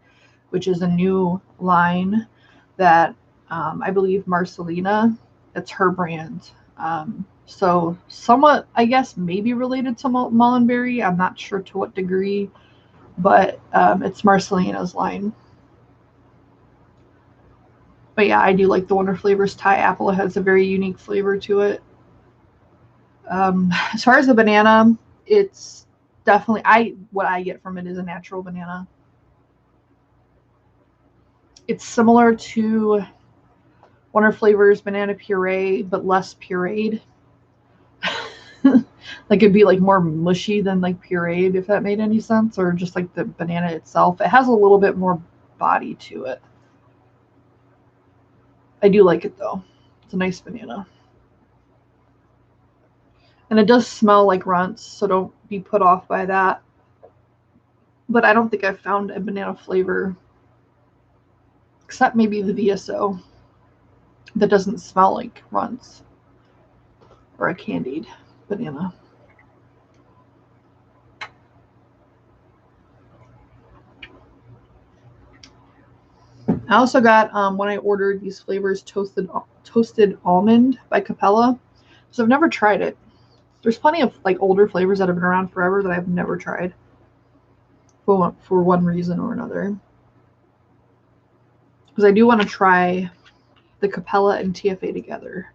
which is a new line that I believe Marcelina, it's her brand. So somewhat, I guess, maybe related to Mullenberry. I'm not sure to what degree, but it's Marcelina's line. But yeah, I do like the Wonder Flavors Thai apple. It has a very unique flavor to it. As far as the banana, it's definitely what I get from it is a natural banana. It's similar to Wonder Flavors banana puree, but less pureed. Like it'd be like more mushy than like pureed, if that made any sense, or just like the banana itself. It has a little bit more body to it. I do like it though. It's a nice banana. And it does smell like runts, so don't be put off by that. But I don't think I've found a banana flavor, except maybe the VSO, that doesn't smell like runts or a candied banana. I also got, when I ordered these flavors, toasted almond by Capella. So I've never tried it. There's plenty of like older flavors that have been around forever that I've never tried for one reason or another. Because I do want to try the Capella and TFA together.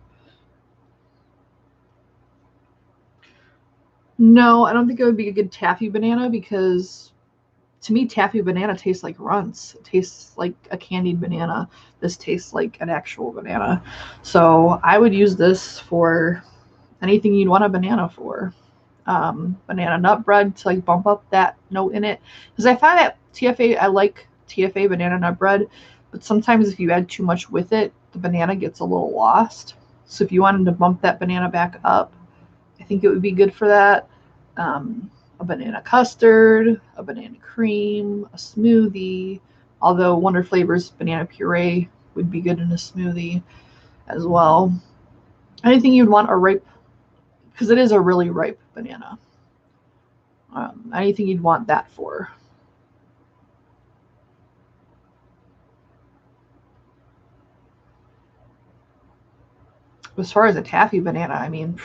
No, I don't think it would be a good taffy banana, because to me, taffy banana tastes like runts. It tastes like a candied banana. This tastes like an actual banana. So I would use this for anything you'd want a banana for. Banana nut bread to like bump up that note in it. Because I find that TFA, I like TFA banana nut bread, but sometimes if you add too much with it, the banana gets a little lost. So if you wanted to bump that banana back up, I think it would be good for that. A banana custard, a banana cream, a smoothie. Although Wonder Flavors banana puree would be good in a smoothie as well. Anything you'd want a ripe, because it is a really ripe banana. Anything you'd want that for. As far as a taffy banana, I mean,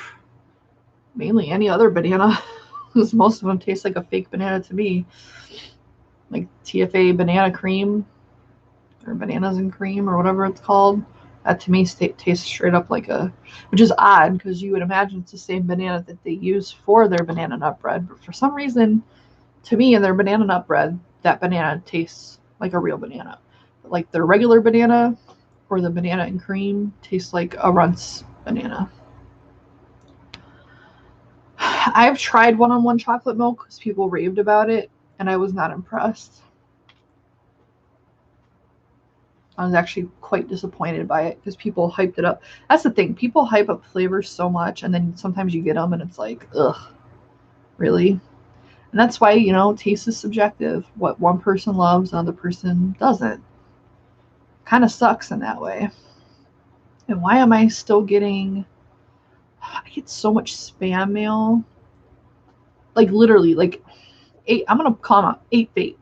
mainly any other banana, because most of them taste like a fake banana to me. Like TFA banana cream, or bananas and cream, or whatever it's called. That to me tastes straight up like a, which is odd because you would imagine it's the same banana that they use for their banana nut bread. But for some reason, to me, in their banana nut bread, that banana tastes like a real banana. Like their regular banana or the banana and cream tastes like a Runts banana. I've tried one-on-one chocolate milk because people raved about it, and I was not impressed. I was actually quite disappointed by it because people hyped it up. That's the thing. People hype up flavors so much, and then sometimes you get them and it's like, ugh, really? And that's why, you know, taste is subjective. What one person loves, another person doesn't. Kind of sucks in that way. And why am I still getting, I get so much spam mail. Like literally, like I'm going to call them out, 8 vape.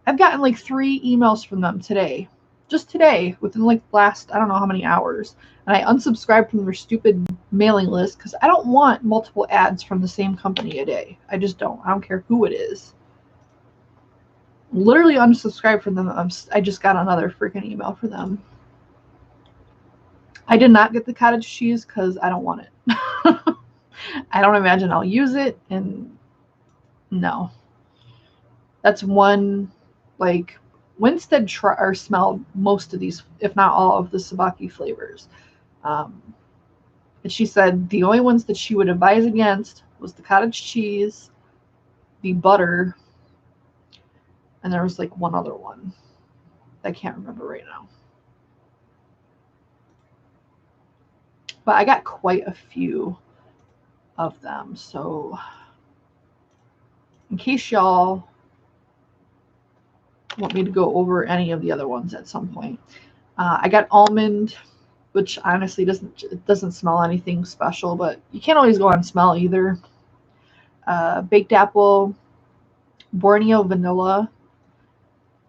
I've gotten like 3 emails from them today. Just today, within like last, I don't know how many hours. And I unsubscribed from their stupid mailing list because I don't want multiple ads from the same company a day. I just don't. I don't care who it is. Literally unsubscribed from them. I just got another freaking email for them. I did not get the cottage cheese because I don't want it. I don't imagine I'll use it, and no. That's one, like, Winstead smelled most of these, if not all of the Sobucky flavors. And she said the only ones that she would advise against was the cottage cheese, the butter, and there was like one other one I can't remember right now. But I got quite a few of them, so in case y'all want me to go over any of the other ones at some point. I got almond, which honestly doesn't smell anything special, but you can't always go on smell either. Baked apple, Borneo vanilla,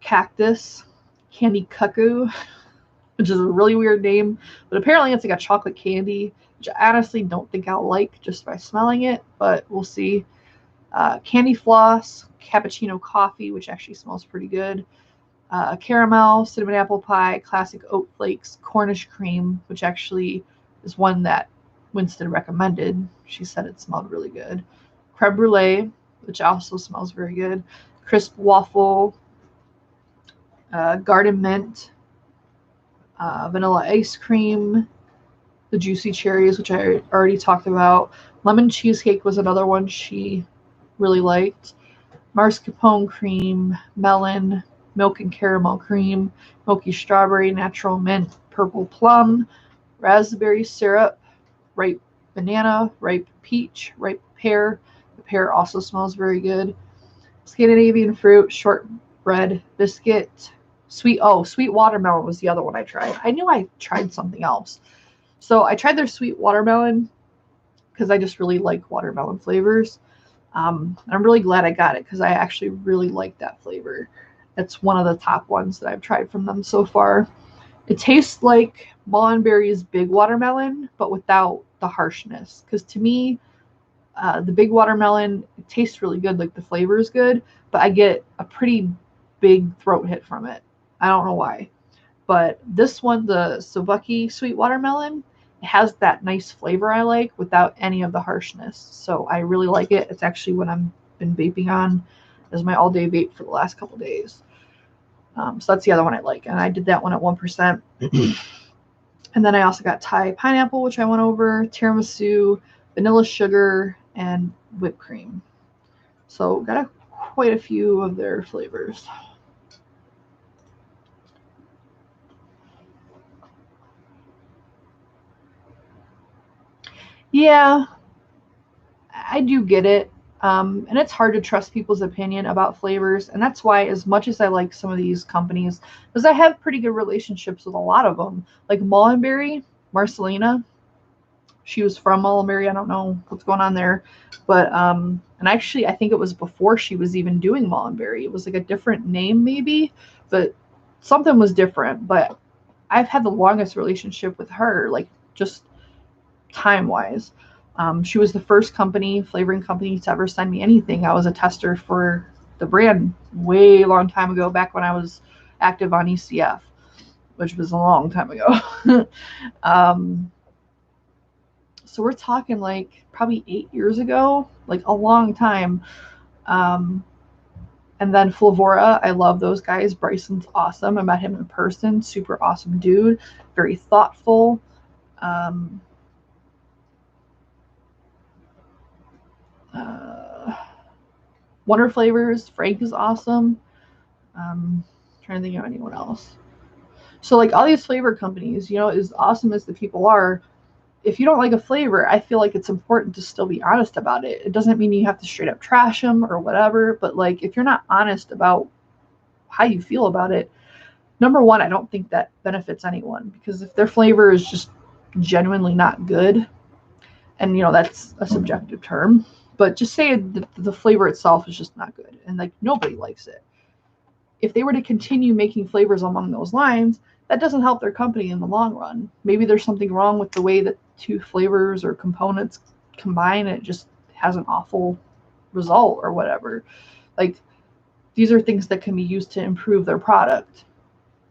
cactus, candy cuckoo, which is a really weird name, but apparently it's like a chocolate candy, which I honestly don't think I'll like just by smelling it, but we'll see. Candy floss, cappuccino coffee, which actually smells pretty good. Caramel, cinnamon apple pie, classic oat flakes, Cornish cream, which actually is one that Winston recommended. She said it smelled really good. Creme brulee, which also smells very good. Crisp waffle, garden mint, vanilla ice cream, the juicy cherries, which I already talked about. Lemon cheesecake was another one she really liked. Mascarpone cream, melon, milk and caramel cream, milky strawberry, natural mint, purple plum, raspberry syrup, ripe banana, ripe peach, ripe pear. The pear also smells very good. Scandinavian fruit, shortbread biscuit, sweet watermelon was the other one I tried. I knew I tried something else. So I tried their sweet watermelon because I just really like watermelon flavors. I'm really glad I got it because I actually really like that flavor. It's one of the top ones that I've tried from them so far. It tastes like Mullenberry's big watermelon, but without the harshness. Because to me, the big watermelon, it tastes really good, like the flavor is good, but I get a pretty big throat hit from it. I don't know why. But this one, the Sobucky sweet watermelon, it has that nice flavor I like without any of the harshness. So I really like it. It's actually what I've been vaping on as my all-day vape for the last couple of days. So that's the other one I like. And I did that one at 1%. And then I also got Thai Pineapple, which I went over, tiramisu, vanilla sugar, and whipped cream. So got quite a few of their flavors. Yeah, I do get it. And it's hard to trust people's opinion about flavors. And that's why, as much as I like some of these companies, because I have pretty good relationships with a lot of them, like Mullenberry, Marcelina, she was from Mullenberry. I don't know what's going on there. But, and actually, I think it was before she was even doing Mullenberry. It was like a different name, maybe, but something was different. But I've had the longest relationship with her, like just time-wise. She was the first flavoring company to ever send me anything. I was a tester for the brand way long time ago, back when I was active on ECF, which was a long time ago. So we're talking like probably 8 years ago, like a long time. And then Flavora, I love those guys. Bryson's awesome. I met him in person. Super awesome dude. Very thoughtful. Wonder Flavors, Frank is awesome. Trying to think of anyone else. So like all these flavor companies, as awesome as the people are, if you don't like a flavor, I feel like it's important to still be honest about it. It doesn't mean you have to straight up trash them or whatever, but like if you're not honest about how you feel about it, number one, I don't think that benefits anyone, because if their flavor is just genuinely not good, and that's a subjective term, but just say the flavor itself is just not good and like nobody likes it, if they were to continue making flavors along those lines, that doesn't help their company in the long run. Maybe there's something wrong with the way that two flavors or components combine, and it just has an awful result or whatever. Like, these are things that can be used to improve their product.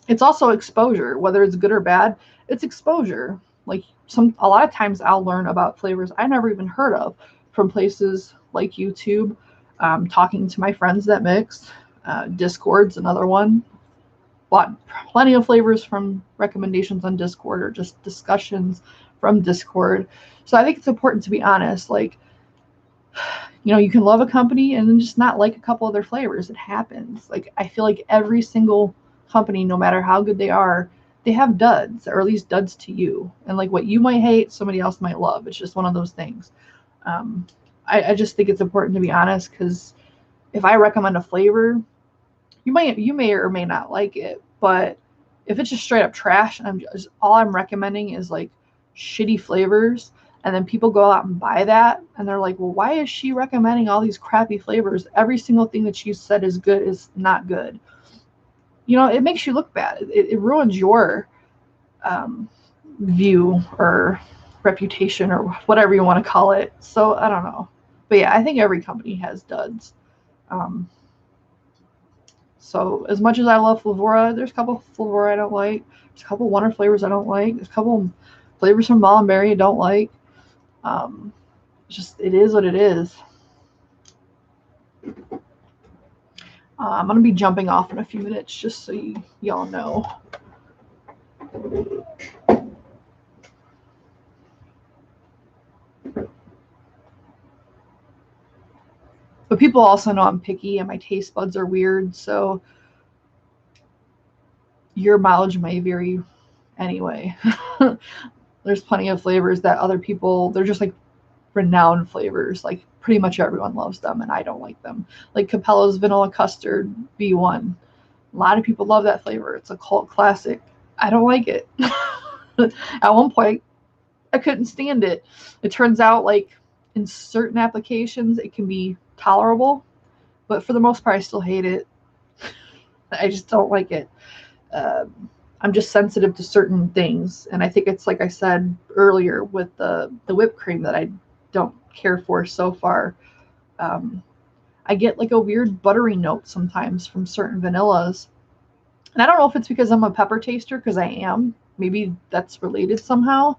It's also exposure, whether it's good or bad, it's exposure. Like, a lot of times I'll learn about flavors I never even heard of from places like YouTube, talking to my friends that mix. Discord's another one. Bought plenty of flavors from recommendations on Discord or just discussions from Discord. So I think it's important to be honest. Like, you can love a company and then just not like a couple of their flavors. It happens. Like, I feel like every single company, no matter how good they are, they have duds, or at least duds to you. And like, what you might hate, somebody else might love. It's just one of those things. I just think it's important to be honest, because if I recommend a flavor, you may or may not like it, but if it's just straight up trash and all I'm recommending is like shitty flavors, and then people go out and buy that and they're like, well, why is she recommending all these crappy flavors? Every single thing that she said is good is not good. It makes you look bad. It ruins your view or reputation or whatever you want to call it. So I don't know. But yeah, I think every company has duds. So as much as I love Flavora, there's a couple of Flavora I don't like. There's a couple Wonder flavors I don't like. There's a couple flavors from Bilberry I don't like. It is what it is. I'm going to be jumping off in a few minutes just so y'all know. But people also know I'm picky and my taste buds are weird, so your mileage may vary anyway. There's plenty of flavors that other people, they're just like renowned flavors. Like, pretty much everyone loves them and I don't like them. Like Capella's Vanilla Custard V1. A lot of people love that flavor. It's a cult classic. I don't like it. At one point, I couldn't stand it. It turns out, like, in certain applications, it can be tolerable, but for the most part, I still hate it. I just don't like it. I'm just sensitive to certain things, and I think it's like I said earlier with the whipped cream that I don't care for so far. I get like a weird buttery note sometimes from certain vanillas, and I don't know if it's because I'm a pepper taster, because I am. Maybe that's related somehow.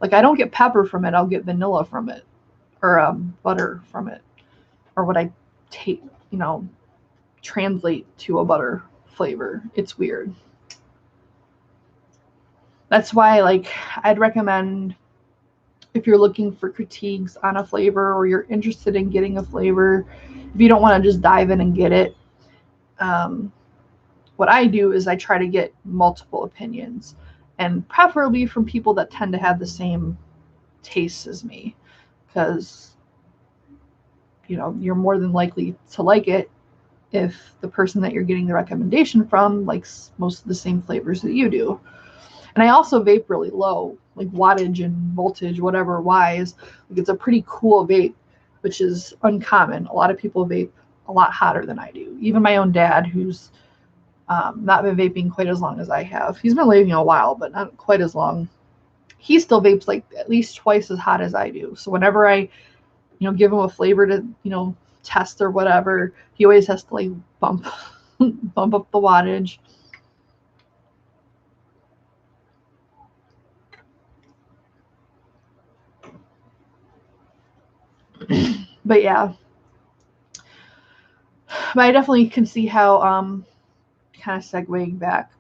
Like, I don't get pepper from it, I'll get vanilla from it, or butter from it, or what I take, translate to a butter flavor. It's weird. That's why, like, I'd recommend, if you're looking for critiques on a flavor or you're interested in getting a flavor, if you don't want to just dive in and get it, what I do is I try to get multiple opinions, and preferably from people that tend to have the same tastes as me, because you're more than likely to like it if the person that you're getting the recommendation from likes most of the same flavors that you do. And I also vape really low, like wattage and voltage, whatever wise. Like, it's a pretty cool vape, which is uncommon. A lot of people vape a lot hotter than I do. Even my own dad, who's not been vaping quite as long as I have. He's been vaping a while, but not quite as long. He still vapes like at least twice as hot as I do. So whenever I, give him a flavor to, test or whatever, he always has to like bump up the wattage. But yeah, but I definitely can see how, kind of segueing back,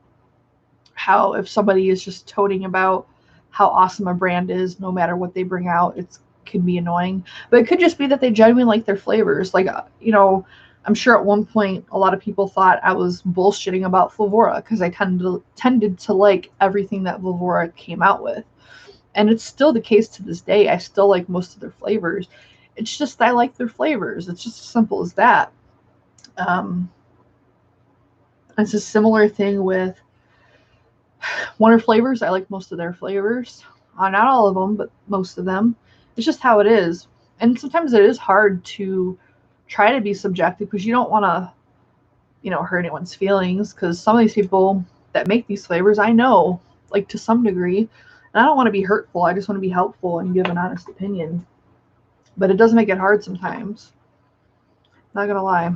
how if somebody is just toting about how awesome a brand is, no matter what they bring out, it can be annoying. But it could just be that they genuinely like their flavors. Like, I'm sure at one point a lot of people thought I was bullshitting about Flavora, because I tended to like everything that Flavora came out with. And it's still the case to this day. I still like most of their flavors. It's just I like their flavors. It's just as simple as that. It's a similar thing with Wonder flavors. I like most of their flavors. Not all of them, but most of them. It's just how it is. And sometimes it is hard to try to be subjective, because you don't want to hurt anyone's feelings, because some of these people that make these flavors, I know, like, to some degree, and I don't want to be hurtful. I just want to be helpful and give an honest opinion. But it does make it hard sometimes. Not gonna lie.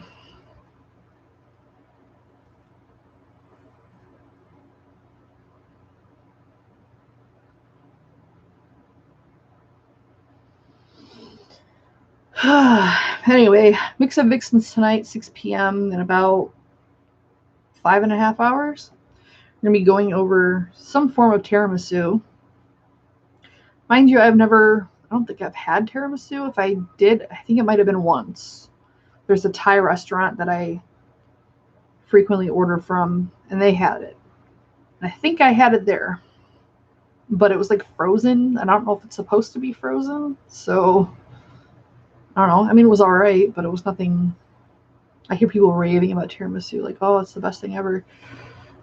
Anyway, Mix of Vixens tonight, 6 p.m. in about 5.5 hours. We're going to be going over some form of tiramisu. Mind you, I don't think I've had tiramisu. If I did, I think it might have been once. There's a Thai restaurant that I frequently order from, and they had it. And I think I had it there. But it was like frozen, and I don't know if it's supposed to be frozen. So, I don't know. I mean, it was all right, but it was nothing. I hear people raving about tiramisu, like, oh, it's the best thing ever.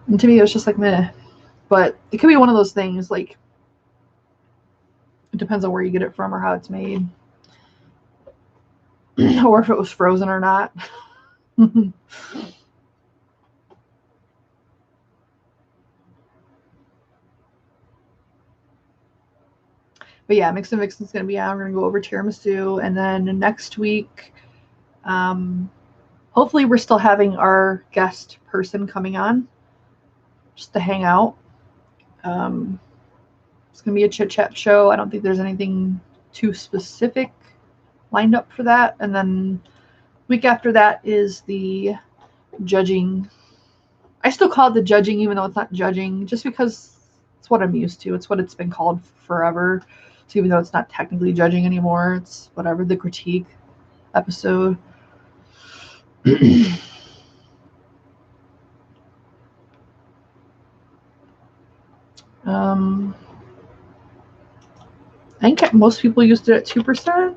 And to me, it was just like, meh. But it could be one of those things, like, it depends on where you get it from or how it's made. Or if it was frozen or not. But yeah, Mix and Vixen's going to be on. We're going to go over tiramisu. And then next week, hopefully we're still having our guest person coming on just to hang out. It's going to be a chit-chat show. I don't think there's anything too specific lined up for that. And then week after that is the judging. I still call it the judging, even though it's not judging, just because it's what I'm used to. It's what it's been called forever. So even though it's not technically judging anymore, it's whatever, the critique episode. I think most people used it at 2%.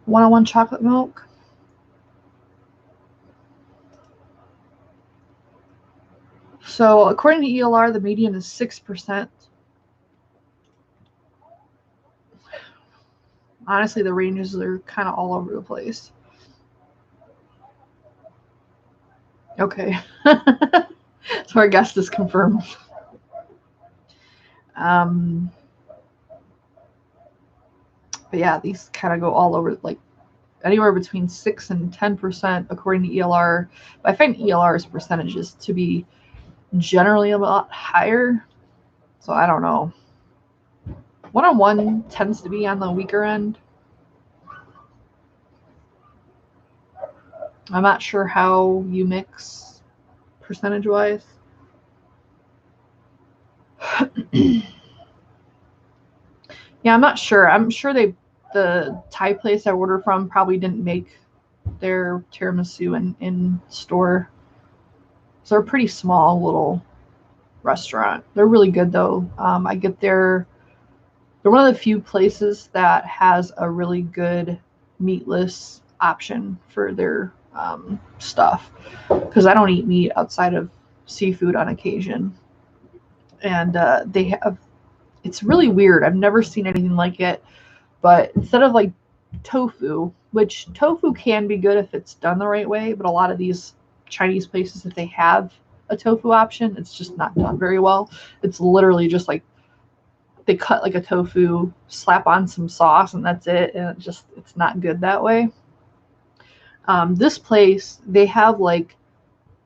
101 chocolate milk. So according to ELR, the median is 6%. Honestly, the ranges are kind of all over the place. Okay. So our guest is confirmed. But yeah, these kind of go all over, like anywhere between 6 and 10% according to ELR. But I find ELR's percentages to be generally a lot higher. So I don't know. 101 tends to be on the weaker end. I'm not sure how you mix percentage-wise. Yeah, I'm not sure. I'm sure the Thai place I order from probably didn't make their tiramisu in store. So they're a pretty small little restaurant. They're really good though. I get they're one of the few places that has a really good meatless option for their stuff, because I don't eat meat outside of seafood on occasion. And they have, it's really weird. I've never seen anything like it. But instead of like tofu, which tofu can be good if it's done the right way, but a lot of these Chinese places, if they have a tofu option, it's just not done very well. It's literally just like they cut like a tofu, slap on some sauce, and that's it. And it's not good that way. This place, they have like,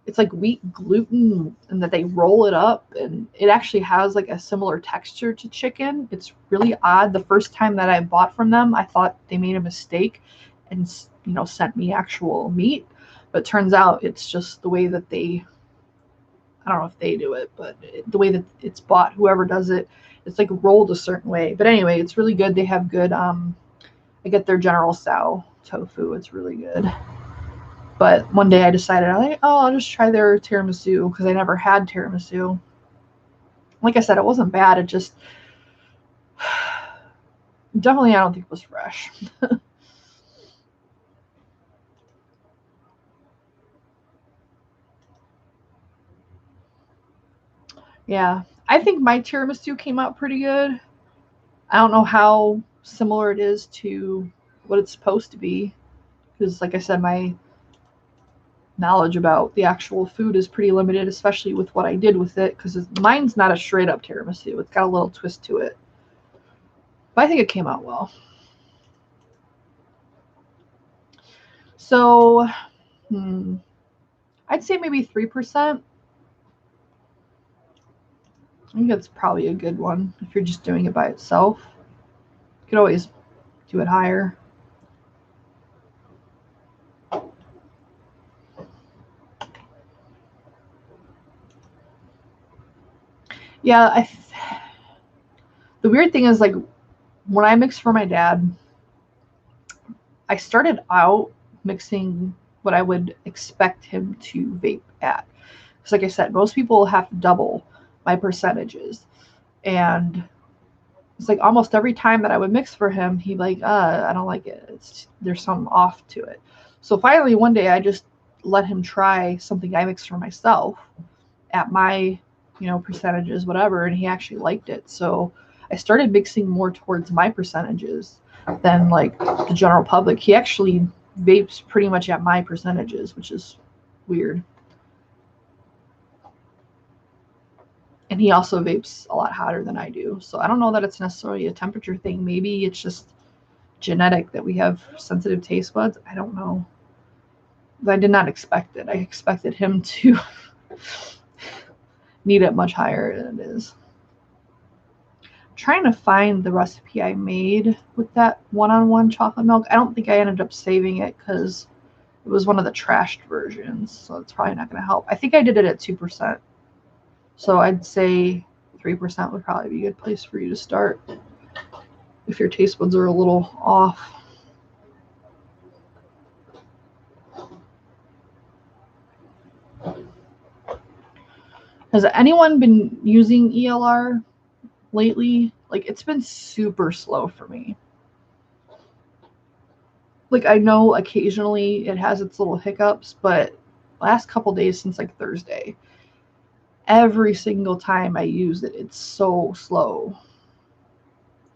it's like wheat gluten, and that they roll it up, and it actually has like a similar texture to chicken. It's really odd. The first time that I bought from them, I thought they made a mistake and sent me actual meat, but it turns out it's just the way that I don't know if they do it, but the way that it's bought, whoever does it, it's like rolled a certain way. But anyway, it's really good. They have good I get their General Tso tofu. It's really good. But one day I decided, I'll just try their tiramisu, because I never had tiramisu. Like I said, it wasn't bad. It just, definitely I don't think it was fresh. Yeah, I think my tiramisu came out pretty good. I don't know how similar it is to what it's supposed to be, because like I said, my knowledge about the actual food is pretty limited, especially with what I did with it, because mine's not a straight up tiramisu. It's got a little twist to it. But I think it came out well. So, I'd say maybe 3%. I think that's probably a good one if you're just doing it by itself. You could always do it higher. Yeah, the weird thing is, like, when I mix for my dad, I started out mixing what I would expect him to vape at. Because like I said, most people have to double my percentages. And it's like almost every time that I would mix for him, he'd be like, I don't like it. There's something off to it. So finally one day I just let him try something I mixed for myself at my, percentages, whatever, and he actually liked it. So I started mixing more towards my percentages than like the general public. He actually vapes pretty much at my percentages, which is weird. And he also vapes a lot hotter than I do. So I don't know that it's necessarily a temperature thing. Maybe it's just genetic that we have sensitive taste buds. I don't know. But I did not expect it. I expected him to need it much higher than it is. I'm trying to find the recipe I made with that one-on-one chocolate milk. I don't think I ended up saving it because it was one of the trashed versions. So it's probably not going to help. I think I did it at 2%. So I'd say 3% would probably be a good place for you to start if your taste buds are a little off. Has anyone been using ELR lately? Like, it's been super slow for me. Like, I know occasionally it has its little hiccups, but last couple days since like Thursday, every single time I use it, it's so slow.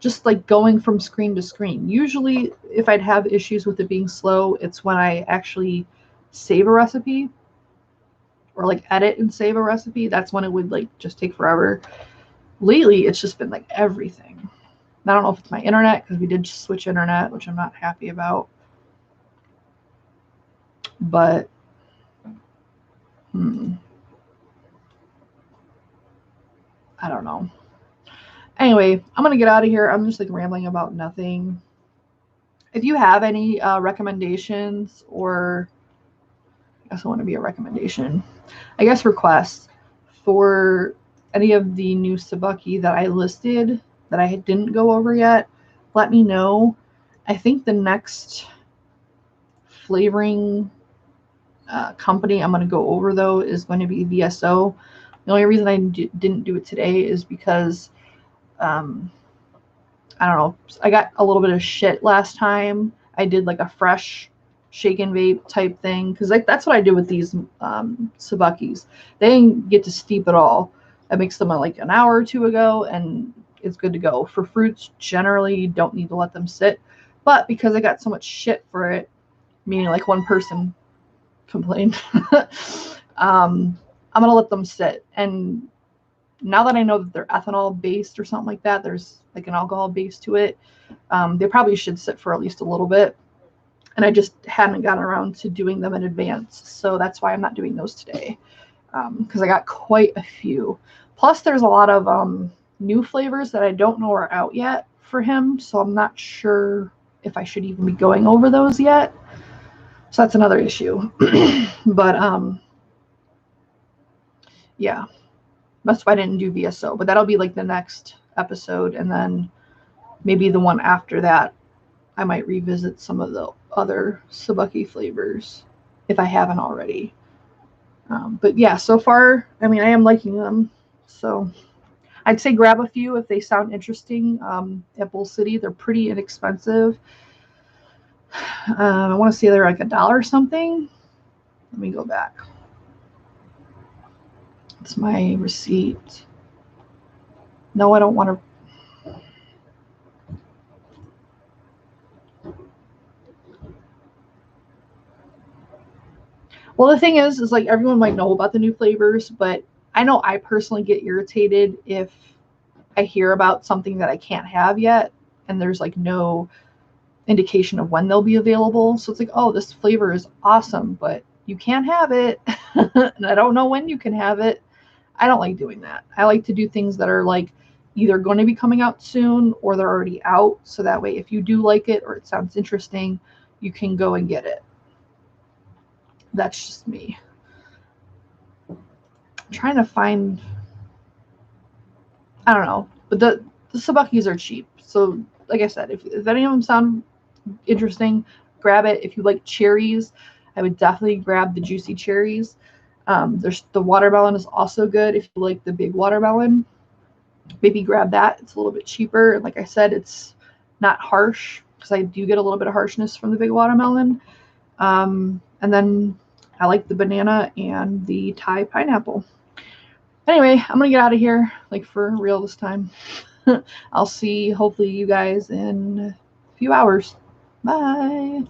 Just like going from screen to screen. Usually if I'd have issues with it being slow, it's when I actually save a recipe or like edit and save a recipe. That's when it would like just take forever. Lately, it's just been like everything. And I don't know if it's my internet, because we did just switch internet, which I'm not happy about. But I don't know. Anyway, I'm going to get out of here. I'm just like rambling about nothing. If you have any recommendations, or I guess I want to be a recommendation, I guess requests for any of the new Sobucky that I listed that I didn't go over yet, let me know. I think the next flavoring company I'm going to go over, though, is going to be VSO. The only reason I didn't do it today is because I don't know, I got a little bit of shit last time. I did like a fresh shake and vape type thing, because like that's what I do with these Sobuckys. They didn't get to steep at all. I mixed them like an hour or two ago, and it's good to go. For fruits, generally you don't need to let them sit, but because I got so much shit for it, meaning like one person complained, I'm gonna let them sit. And now that I know that they're ethanol based or something like that, there's like an alcohol base to it, they probably should sit for at least a little bit. And I just hadn't gotten around to doing them in advance. So that's why I'm not doing those today, because I got quite a few. Plus there's a lot of new flavors that I don't know are out yet for him. So I'm not sure if I should even be going over those yet. So that's another issue. But yeah, that's why I didn't do VSO. But that'll be like the next episode. And then maybe the one after that, I might revisit some of the other Sobucky flavors if I haven't already. But yeah, so far, I mean, I am liking them. So I'd say grab a few if they sound interesting. At Bull City, they're pretty inexpensive. I want to say they're like $1 or something. Let me go back. It's my receipt. No, I don't want to. Well, the thing is like everyone might know about the new flavors, but I know I personally get irritated if I hear about something that I can't have yet and there's like no indication of when they'll be available. So it's like, oh, this flavor is awesome, but you can't have it. And I don't know when you can have it. I don't like doing that. I like to do things that are like either going to be coming out soon or they're already out. So that way, if you do like it or it sounds interesting, you can go and get it. That's just me. I'm trying to find, I don't know, but the Sobuckys are cheap. So like I said, if any of them sound interesting, grab it. If you like cherries, I would definitely grab the juicy cherries. There's the watermelon is also good if you like the big watermelon. Maybe grab that. It's a little bit cheaper. And like I said, it's not harsh because I do get a little bit of harshness from the big watermelon. And then I like the banana and the Thai pineapple. Anyway, I'm going to get out of here, like for real this time. I'll see hopefully you guys in a few hours. Bye.